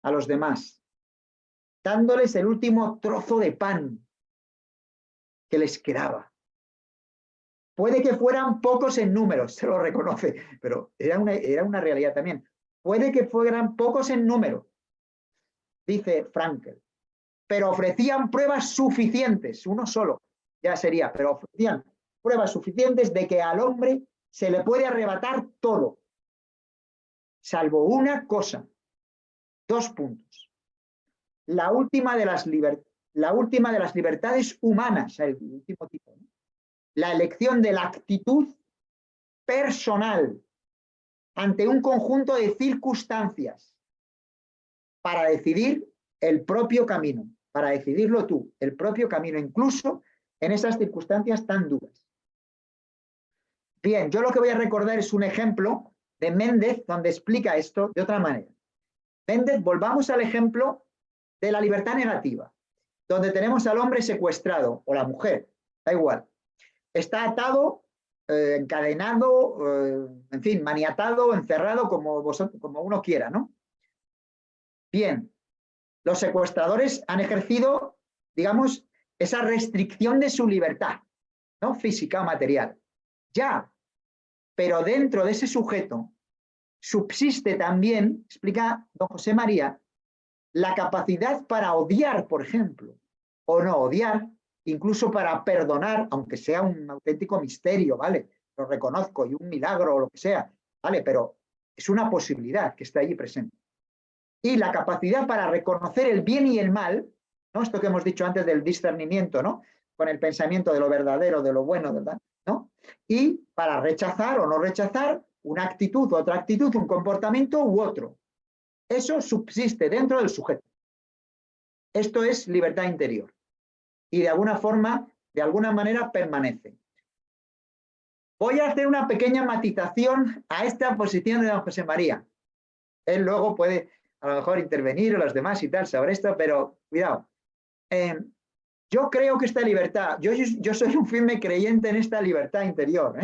a los demás, dándoles el último trozo de pan que les quedaba. Puede que fueran pocos en número, se lo reconoce, pero era una realidad también. Puede que fueran pocos en número, dice Frankl, pero ofrecían pruebas suficientes, uno solo ya sería, pero ofrecían pruebas suficientes de que al hombre se le puede arrebatar todo, salvo una cosa, 2 puntos. La última de las libertades humanas, el último tipo, ¿no? La elección de la actitud personal ante un conjunto de circunstancias para decidir el propio camino. para decidirlo tú, el propio camino, incluso en esas circunstancias tan duras. Bien, yo lo que voy a recordar es un ejemplo de Méndez donde explica esto de otra manera. Méndez, volvamos al ejemplo de la libertad negativa, donde tenemos al hombre secuestrado, o la mujer, da igual. Está atado, encadenado, en fin, maniatado, encerrado, como uno quiera, ¿no? Bien, los secuestradores han ejercido, digamos, esa restricción de su libertad, ¿no? Física o material. Ya, pero dentro de ese sujeto subsiste también, explica don José María, la capacidad para odiar, por ejemplo, o no odiar, incluso para perdonar, aunque sea un auténtico misterio, ¿vale? Lo reconozco, y un milagro o lo que sea, ¿vale? Pero es una posibilidad que está allí presente. Y la capacidad para reconocer el bien y el mal, ¿no? Esto que hemos dicho antes del discernimiento, ¿no? Con el pensamiento de lo verdadero, de lo bueno, ¿verdad? ¿No? Y para rechazar o no rechazar una actitud, otra actitud, un comportamiento u otro. Eso subsiste dentro del sujeto. Esto es libertad interior. Y de alguna forma, de alguna manera, permanece. Voy a hacer una pequeña matización a esta posición de don José María. Él luego puede, a lo mejor, intervenir o los demás y tal sobre esto, pero cuidado. Yo creo que esta libertad, yo soy un firme creyente en esta libertad interior.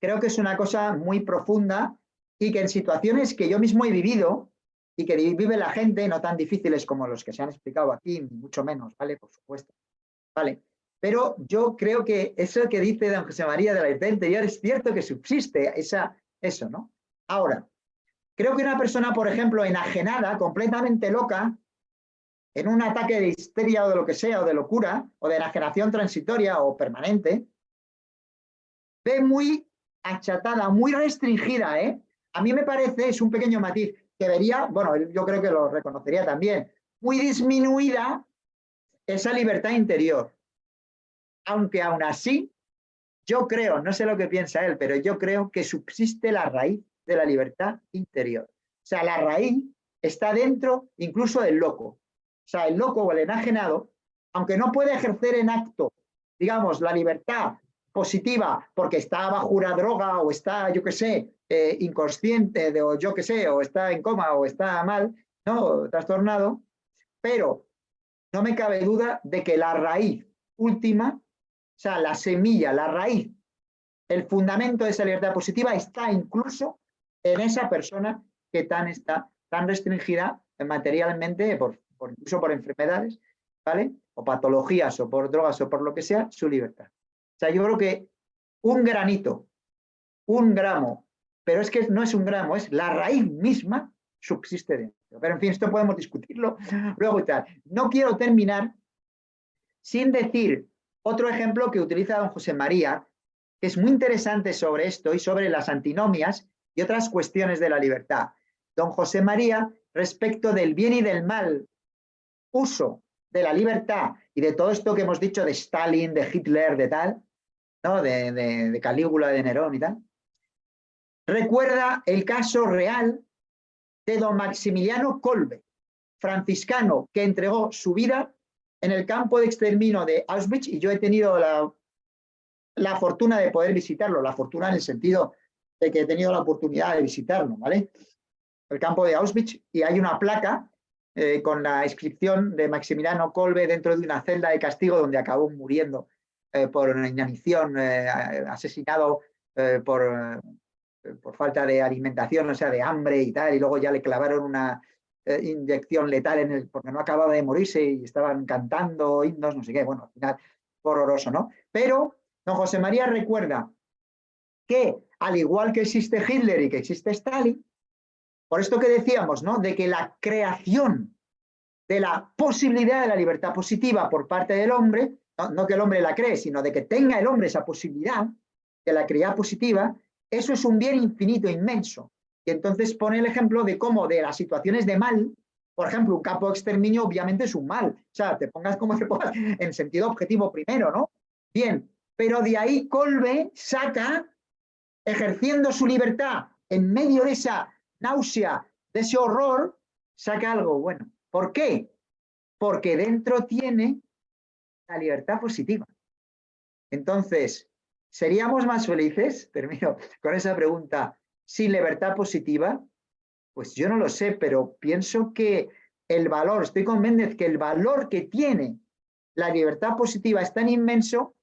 Creo que es una cosa muy profunda y que en situaciones que yo mismo he vivido y que vive la gente, no tan difíciles como los que se han explicado aquí, ni mucho menos, ¿vale? Por supuesto, ¿vale? Pero yo creo que eso que dice don José María de la libertad interior es cierto que subsiste eso, ¿no? Ahora, creo que una persona, por ejemplo, enajenada, completamente loca, en un ataque de histeria o de lo que sea, o de locura, o de enajenación transitoria o permanente, ve muy achatada, muy restringida, ¿eh? A mí me parece, es un pequeño matiz, que vería, bueno, yo creo que lo reconocería también, muy disminuida esa libertad interior. Aunque aún así, yo creo, no sé lo que piensa él, pero yo creo que subsiste la raíz de la libertad interior. O sea, la raíz está dentro incluso del loco. O sea, el loco o el enajenado, aunque no puede ejercer en acto, digamos, la libertad positiva porque está bajo una droga o está, yo qué sé, inconsciente, o yo qué sé, o está en coma o está mal, ¿no? Trastornado, pero no me cabe duda de que la raíz última, o sea, la semilla, la raíz, el fundamento de esa libertad positiva está incluso en esa persona que está tan restringida materialmente, incluso por enfermedades, ¿vale? O patologías, o por drogas, o por lo que sea, su libertad. O sea, yo creo que un granito, un gramo, pero es que no es un gramo, es la raíz misma, subsiste dentro. Pero en fin, esto podemos discutirlo luego y tal. No quiero terminar sin decir otro ejemplo que utiliza don José María, que es muy interesante sobre esto y sobre las antinomias y otras cuestiones de la libertad. Don José María, respecto del bien y del mal, uso de la libertad y de todo esto que hemos dicho de Stalin, de Hitler, de tal, ¿no? de Calígula, de Nerón y tal, recuerda el caso real de don Maximiliano Kolbe, franciscano que entregó su vida en el campo de exterminio de Auschwitz, y yo he tenido la fortuna de poder visitarlo, la fortuna en el sentido de que he tenido la oportunidad de visitarlo, ¿vale? El campo de Auschwitz, y hay una placa con la inscripción de Maximiliano Kolbe dentro de una celda de castigo donde acabó muriendo por inanición, asesinado por falta de alimentación, o sea, de hambre y tal, y luego ya le clavaron una inyección letal porque no acababa de morirse y estaban cantando himnos, no sé qué, bueno, al final horroroso, ¿no? Pero don José María recuerda que, al igual que existe Hitler y que existe Stalin, por esto que decíamos, ¿no? De que la creación de la posibilidad de la libertad positiva por parte del hombre, no que el hombre la cree, sino de que tenga el hombre esa posibilidad de la creación positiva, eso es un bien infinito, inmenso. Y entonces pone el ejemplo de cómo de las situaciones de mal, por ejemplo, un campo de exterminio obviamente es un mal. O sea, te pongas como te pongas en sentido objetivo primero, ¿no? Bien, pero de ahí Kolbe saca, ejerciendo su libertad en medio de esa náusea, de ese horror, saca algo bueno. ¿Por qué? porque dentro tiene la libertad positiva. Entonces, ¿seríamos más felices? Termino con esa pregunta. ¿Sin libertad positiva? Pues yo no lo sé, pero pienso que el valor, estoy convencido que el valor que tiene la libertad positiva es tan inmenso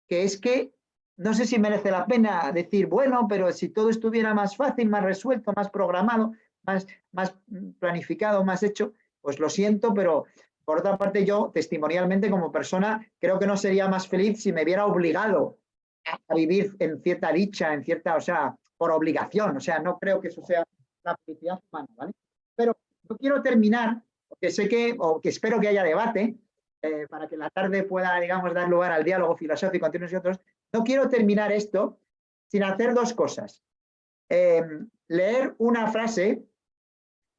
que es que no sé si merece la pena decir, bueno, pero si todo estuviera más fácil, más resuelto, más programado, más planificado, más hecho, pues lo siento, pero por otra parte yo, testimonialmente como persona, creo que no sería más feliz si me viera obligado a vivir en cierta dicha, en cierta, o sea, por obligación, o sea, no creo que eso sea la felicidad humana, ¿vale? Pero yo quiero terminar, porque sé que, o que espero que haya debate, para que la tarde pueda, digamos, dar lugar al diálogo filosófico entre unos y otros. No quiero terminar esto sin hacer dos cosas. Leer una frase.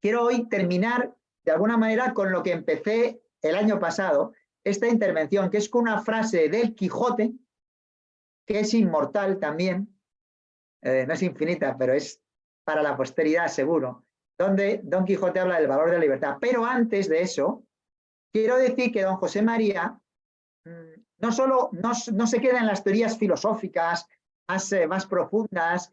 Quiero hoy terminar de alguna manera con lo que empecé el año pasado, esta intervención, que es con una frase del Quijote, que es inmortal también, no es infinita, pero es para la posteridad seguro, donde Don Quijote habla del valor de la libertad. Pero antes de eso, quiero decir que don José María no solo no se queda en las teorías filosóficas más profundas,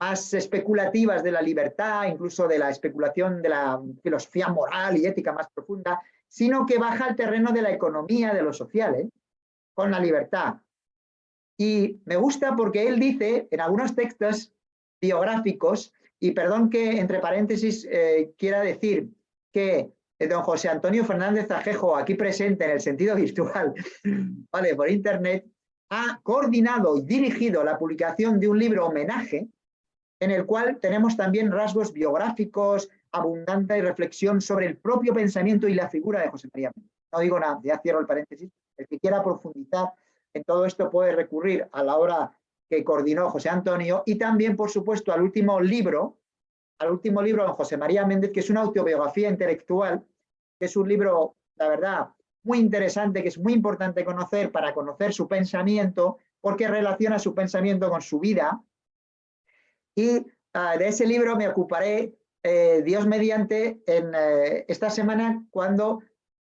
más especulativas de la libertad, incluso de la especulación de la filosofía moral y ética más profunda, sino que baja al terreno de la economía, de lo social, con la libertad. Y me gusta porque él dice en algunos textos biográficos, y perdón que entre paréntesis quiera decir que don José Antonio Fernández Ajejo, aquí presente en el sentido virtual, vale, por internet, ha coordinado y dirigido la publicación de un libro homenaje en el cual tenemos también rasgos biográficos, abundante y reflexión sobre el propio pensamiento y la figura de José María. No digo nada, ya cierro el paréntesis. El que quiera profundizar en todo esto puede recurrir a la obra que coordinó José Antonio y también, por supuesto, al último libro de José María Méndez, que es una autobiografía intelectual, que es un libro, la verdad, muy interesante, que es muy importante conocer para conocer su pensamiento, porque relaciona su pensamiento con su vida. Y de ese libro me ocuparé, Dios mediante, en esta semana, cuando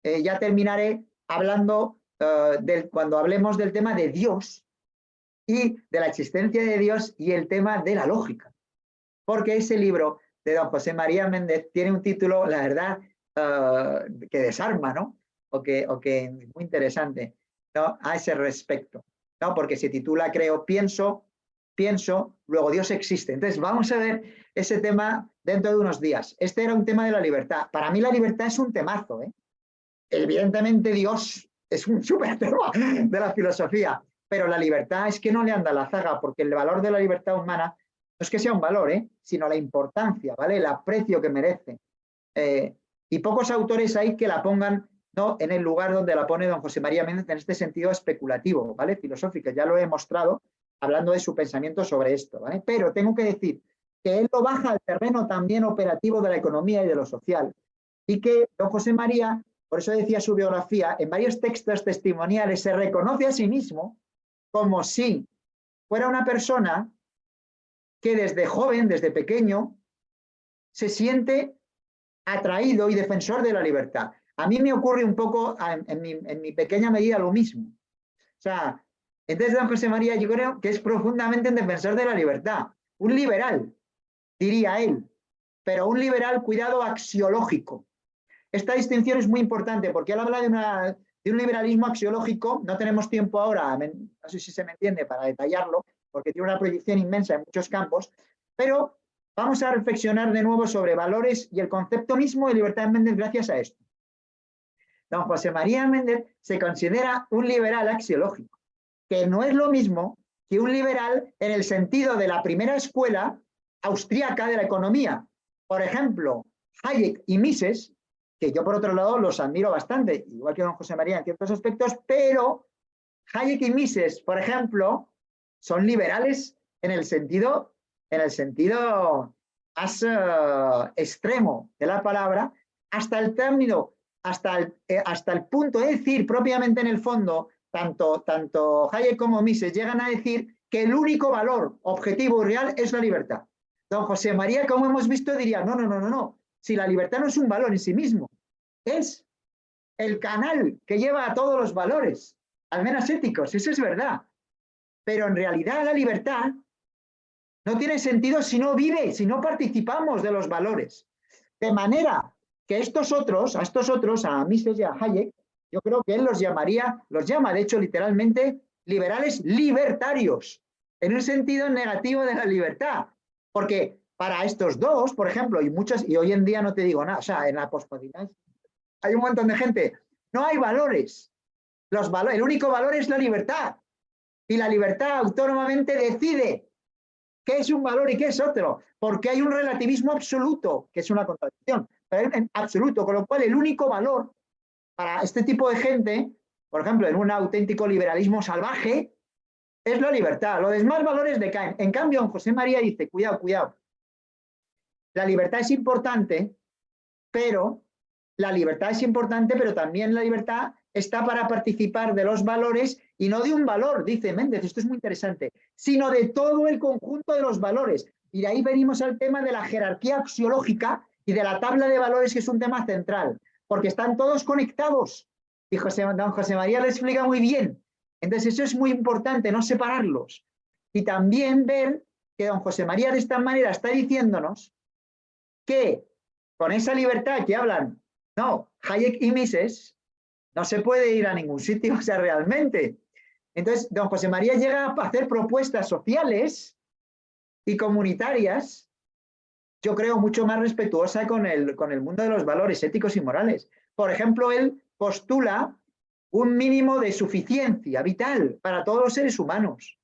ya terminaré hablando, cuando hablemos del tema de Dios y de la existencia de Dios y el tema de la lógica. Porque ese libro de don José María Méndez tiene un título, la verdad, que desarma, ¿no? O que es muy interesante, ¿no? A ese respecto, ¿no? Porque se titula, creo, pienso, luego Dios existe. Entonces, vamos a ver ese tema dentro de unos días. Este era un tema de la libertad. Para mí la libertad es un temazo, ¿eh? Evidentemente Dios es un súper tema de la filosofía, pero la libertad es que no le anda la zaga, porque el valor de la libertad humana no es que sea un valor, sino la importancia, ¿vale? El aprecio que merece. Y pocos autores hay que la pongan, ¿no?, en el lugar donde la pone don José María Méndez en este sentido especulativo, ¿vale? Filosófico, ya lo he mostrado hablando de su pensamiento sobre esto, ¿vale? Pero tengo que decir que él lo baja al terreno también operativo de la economía y de lo social. Y que don José María, por eso decía su biografía, en varios textos testimoniales se reconoce a sí mismo como si fuera una persona que desde joven, desde pequeño, se siente atraído y defensor de la libertad. A mí me ocurre un poco, en mi pequeña medida, lo mismo. O sea, entonces don José María yo creo que es profundamente un defensor de la libertad. Un liberal, diría él, pero un liberal, cuidado, axiológico. Esta distinción es muy importante porque él habla de un liberalismo axiológico. No tenemos tiempo ahora, no sé si se me entiende, para detallarlo, porque tiene una proyección inmensa en muchos campos, pero vamos a reflexionar de nuevo sobre valores y el concepto mismo de libertad en Méndez gracias a esto. Don José María Méndez se considera un liberal axiológico, que no es lo mismo que un liberal en el sentido de la primera escuela austríaca de la economía. Por ejemplo, Hayek y Mises, que yo por otro lado los admiro bastante, igual que don José María en ciertos aspectos, pero Hayek y Mises, por ejemplo, son liberales en el sentido más extremo de la palabra, hasta el término, hasta el punto de decir propiamente en el fondo, tanto Hayek como Mises llegan a decir que el único valor objetivo y real es la libertad. Don José María, como hemos visto, diría, no, si la libertad no es un valor en sí mismo, es el canal que lleva a todos los valores, al menos éticos, eso es verdad. Pero en realidad la libertad no tiene sentido si no vive, si no participamos de los valores. De manera que a estos otros, a Mises y a Hayek, yo creo que él los llama de hecho literalmente liberales libertarios, en un sentido negativo de la libertad. Porque para estos dos, por ejemplo, y hoy en día no te digo nada, o sea, en la posmodernidad hay un montón de gente, no hay valores. El único valor es la libertad. Y la libertad autónomamente decide qué es un valor y qué es otro, porque hay un relativismo absoluto, que es una contradicción, pero en absoluto, con lo cual el único valor para este tipo de gente, por ejemplo, en un auténtico liberalismo salvaje, es la libertad. Los demás valores decaen. En cambio, don José María dice, cuidado, cuidado, la libertad es importante, pero también la libertad está para participar de los valores y no de un valor, dice Méndez, esto es muy interesante, sino de todo el conjunto de los valores. Y de ahí venimos al tema de la jerarquía axiológica y de la tabla de valores, que es un tema central, porque están todos conectados. Y don José María lo explica muy bien. Entonces eso es muy importante, no separarlos. Y también ver que don José María de esta manera está diciéndonos que con esa libertad que hablan, no, Hayek y Mises, no se puede ir a ningún sitio, o sea, realmente. Entonces, don José María llega a hacer propuestas sociales y comunitarias, yo creo, mucho más respetuosa con el mundo de los valores éticos y morales. Por ejemplo, él postula un mínimo de suficiencia vital para todos los seres humanos.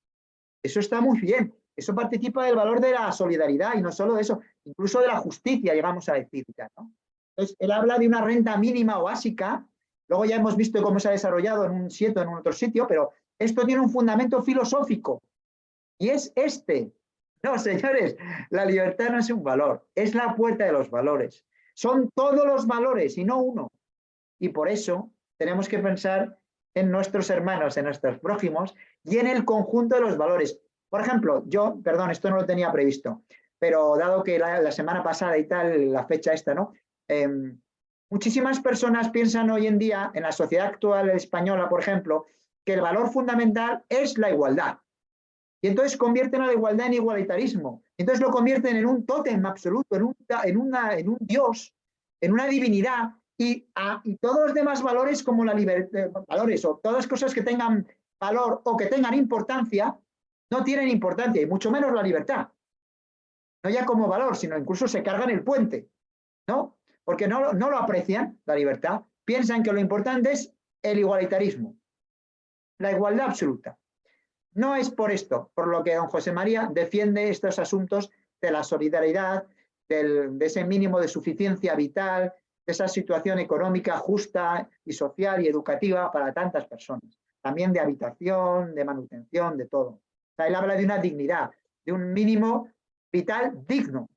Eso está muy bien. Eso participa del valor de la solidaridad y no solo de eso, incluso de la justicia, llegamos a decir, ¿no? Entonces, él habla de una renta mínima o básica. Luego ya hemos visto cómo se ha desarrollado en un sitio, en un otro sitio, pero esto tiene un fundamento filosófico. Y es este. No, señores, la libertad no es un valor, es la puerta de los valores. Son todos los valores y no uno. Y por eso tenemos que pensar en nuestros hermanos, en nuestros prójimos y en el conjunto de los valores. Por ejemplo, perdón, esto no lo tenía previsto, pero dado que la semana pasada y tal, la fecha esta, ¿no? Muchísimas personas piensan hoy en día, en la sociedad actual española, por ejemplo, que el valor fundamental es la igualdad. Y entonces convierten a la igualdad en igualitarismo. Entonces lo convierten en un tótem absoluto, en un dios, en una divinidad, y todos los demás valores como la libertad, valores o todas las cosas que tengan valor o que tengan importancia, no tienen importancia, y mucho menos la libertad. No ya como valor, sino incluso se cargan el puente, ¿no? Porque no lo aprecian, la libertad, piensan que lo importante es el igualitarismo, la igualdad absoluta. No es por esto, por lo que don José María defiende estos asuntos de la solidaridad, de ese mínimo de suficiencia vital, de esa situación económica justa y social y educativa para tantas personas. También de habitación, de manutención, de todo. O sea, él habla de una dignidad, de un mínimo vital digno.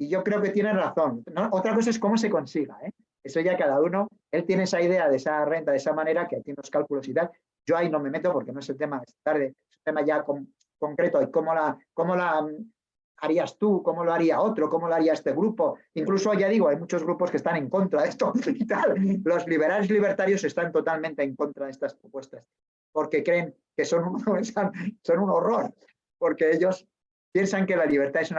Y yo creo que tiene razón. ¿No? Otra cosa es cómo se consiga, ¿eh? Eso ya cada uno, él tiene esa idea de esa renta, de esa manera, que tiene los cálculos y tal. Yo ahí no me meto porque no es el tema esta tarde, es un tema ya concreto. ¿Y cómo la harías tú? ¿Cómo lo haría otro? ¿Cómo lo haría este grupo? Incluso, ya digo, hay muchos grupos que están en contra de esto y tal. Los liberales libertarios están totalmente en contra de estas propuestas porque creen que son un horror, porque ellos piensan que la libertad es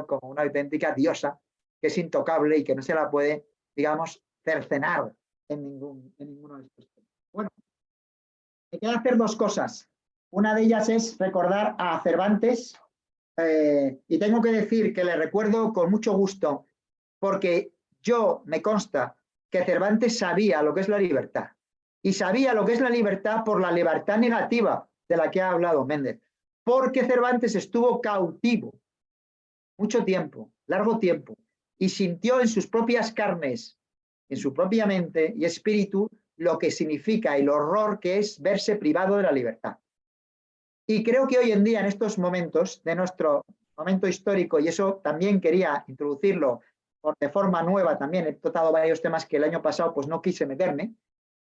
como una auténtica diosa, que es intocable y que no se la puede, digamos, cercenar en ninguno de estos temas. Bueno, me queda hacer dos cosas. Una de ellas es recordar a Cervantes, y tengo que decir que le recuerdo con mucho gusto, porque me consta que Cervantes sabía lo que es la libertad, y sabía lo que es la libertad por la libertad negativa de la que ha hablado Méndez, porque Cervantes estuvo cautivo mucho tiempo, largo tiempo, y sintió en sus propias carnes, en su propia mente y espíritu, lo que significa el horror que es verse privado de la libertad. Y creo que hoy en día, en estos momentos de nuestro momento histórico, y eso también quería introducirlo de forma nueva, también he tratado varios temas que el año pasado pues no quise meterme,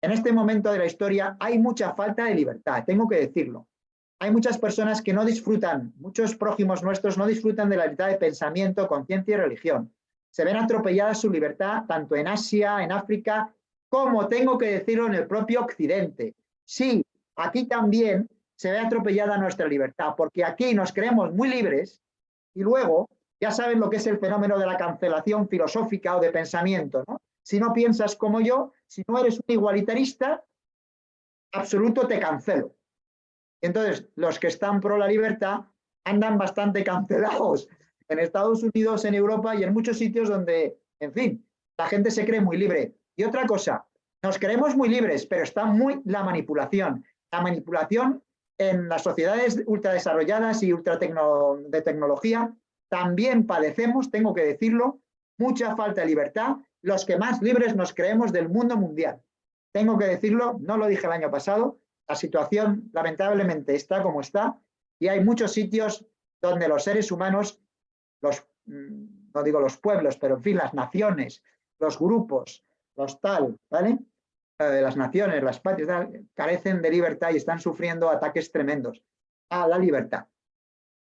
en este momento de la historia hay mucha falta de libertad, tengo que decirlo. Hay muchas personas que no disfrutan, muchos prójimos nuestros no disfrutan de la libertad de pensamiento, conciencia y religión. Se ven atropelladas su libertad tanto en Asia, en África, como tengo que decirlo en el propio Occidente. Sí, aquí también se ve atropellada nuestra libertad, porque aquí nos creemos muy libres y luego ya saben lo que es el fenómeno de la cancelación filosófica o de pensamiento, ¿no? Si no piensas como yo, si no eres un igualitarista absoluto, te cancelo. Entonces, los que están pro la libertad andan bastante cancelados en Estados Unidos, en Europa y en muchos sitios donde, en fin, la gente se cree muy libre. Y otra cosa, nos creemos muy libres, pero está muy la manipulación. La manipulación en las sociedades ultradesarrolladas y de tecnología también padecemos, tengo que decirlo, mucha falta de libertad, los que más libres nos creemos del mundo mundial. Tengo que decirlo, no lo dije el año pasado, la situación lamentablemente está como está y hay muchos sitios donde los seres humanos, no digo los pueblos, pero en fin, las naciones, los grupos, los tal, ¿vale? Las naciones, las patrias, tal, carecen de libertad y están sufriendo ataques tremendos a la libertad.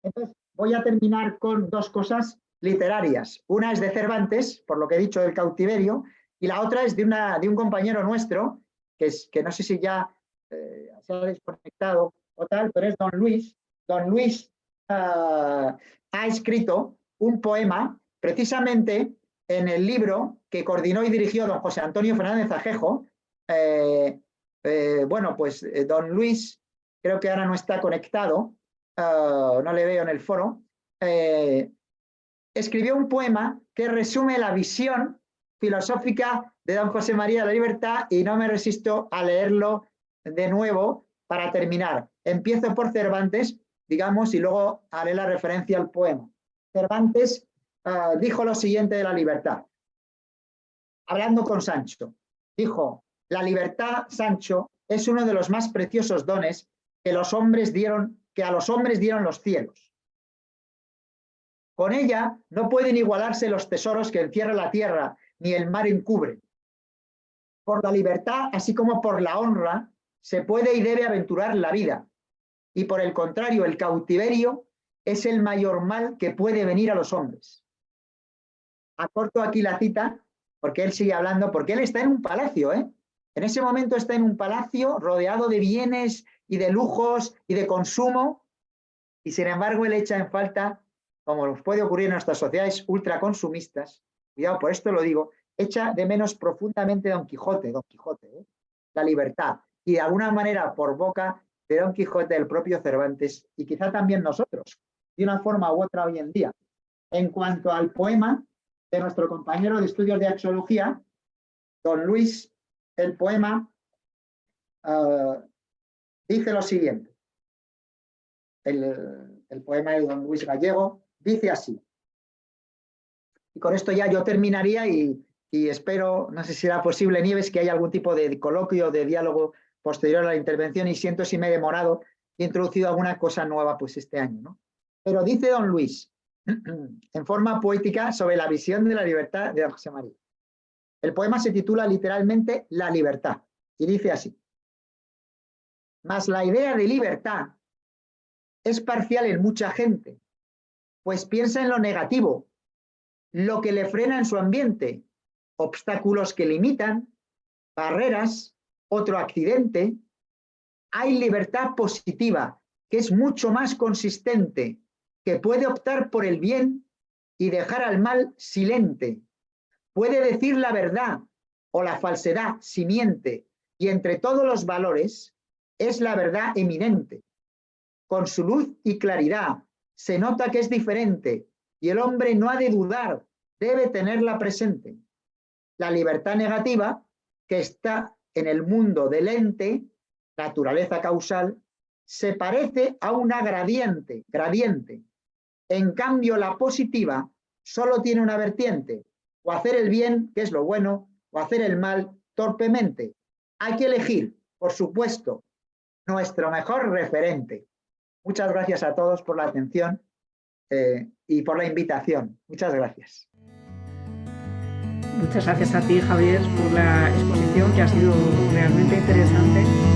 Entonces, voy a terminar con dos cosas literarias. Una es de Cervantes, por lo que he dicho del cautiverio, y la otra es de un compañero nuestro, que no sé si ya se ha desconectado o tal, pero es Don Luis. Don Luis ha escrito un poema precisamente en el libro que coordinó y dirigió don José Antonio Fernández Ajejo. Bueno, pues don Luis creo que ahora no está conectado, no le veo en el foro. Escribió un poema que resume la visión filosófica de don José María de la Libertad y no me resisto a leerlo de nuevo para terminar. Empiezo por Cervantes, digamos, y luego haré la referencia al poema. Cervantes dijo lo siguiente de la libertad, hablando con Sancho. Dijo, la libertad, Sancho, es uno de los más preciosos dones que a los hombres dieron los cielos. Con ella no pueden igualarse los tesoros que encierra la tierra, ni el mar encubre. Por la libertad, así como por la honra, se puede y debe aventurar la vida. Y por el contrario, el cautiverio es el mayor mal que puede venir a los hombres. Acorto aquí la cita, porque él sigue hablando, porque él está en un palacio, ¿eh? En ese momento está en un palacio rodeado de bienes y de lujos y de consumo, y sin embargo él echa en falta, como nos puede ocurrir en nuestras sociedades ultraconsumistas, cuidado, por esto lo digo, echa de menos profundamente Don Quijote, ¿eh? La libertad, y de alguna manera por boca de Don Quijote el propio Cervantes, y quizá también nosotros, de una forma u otra hoy en día. En cuanto al poema de nuestro compañero de estudios de axiología, don Luis, el poema dice lo siguiente. El poema de don Luis Gallego dice así. Y con esto ya yo terminaría y espero, no sé si será posible, Nieves, que haya algún tipo de coloquio, de diálogo posterior a la intervención, y siento si me he demorado y he introducido alguna cosa nueva pues este año, ¿no? Pero dice don Luis, en forma poética, sobre la visión de la libertad de don José María. El poema se titula literalmente La libertad y dice así. Mas la idea de libertad es parcial en mucha gente, pues piensa en lo negativo, lo que le frena en su ambiente, obstáculos que limitan, barreras, otro accidente. Hay libertad positiva, que es mucho más consistente, que puede optar por el bien y dejar al mal silente. Puede decir la verdad o la falsedad si miente, y entre todos los valores es la verdad eminente. Con su luz y claridad se nota que es diferente, y el hombre no ha de dudar, debe tenerla presente. La libertad negativa, que está en el mundo del ente, naturaleza causal, se parece a una gradiente. En cambio, la positiva solo tiene una vertiente, o hacer el bien, que es lo bueno, o hacer el mal torpemente. Hay que elegir, por supuesto, nuestro mejor referente. Muchas gracias a todos por la atención y por la invitación. Muchas gracias. Muchas gracias a ti, Javier, por la exposición, que ha sido realmente interesante.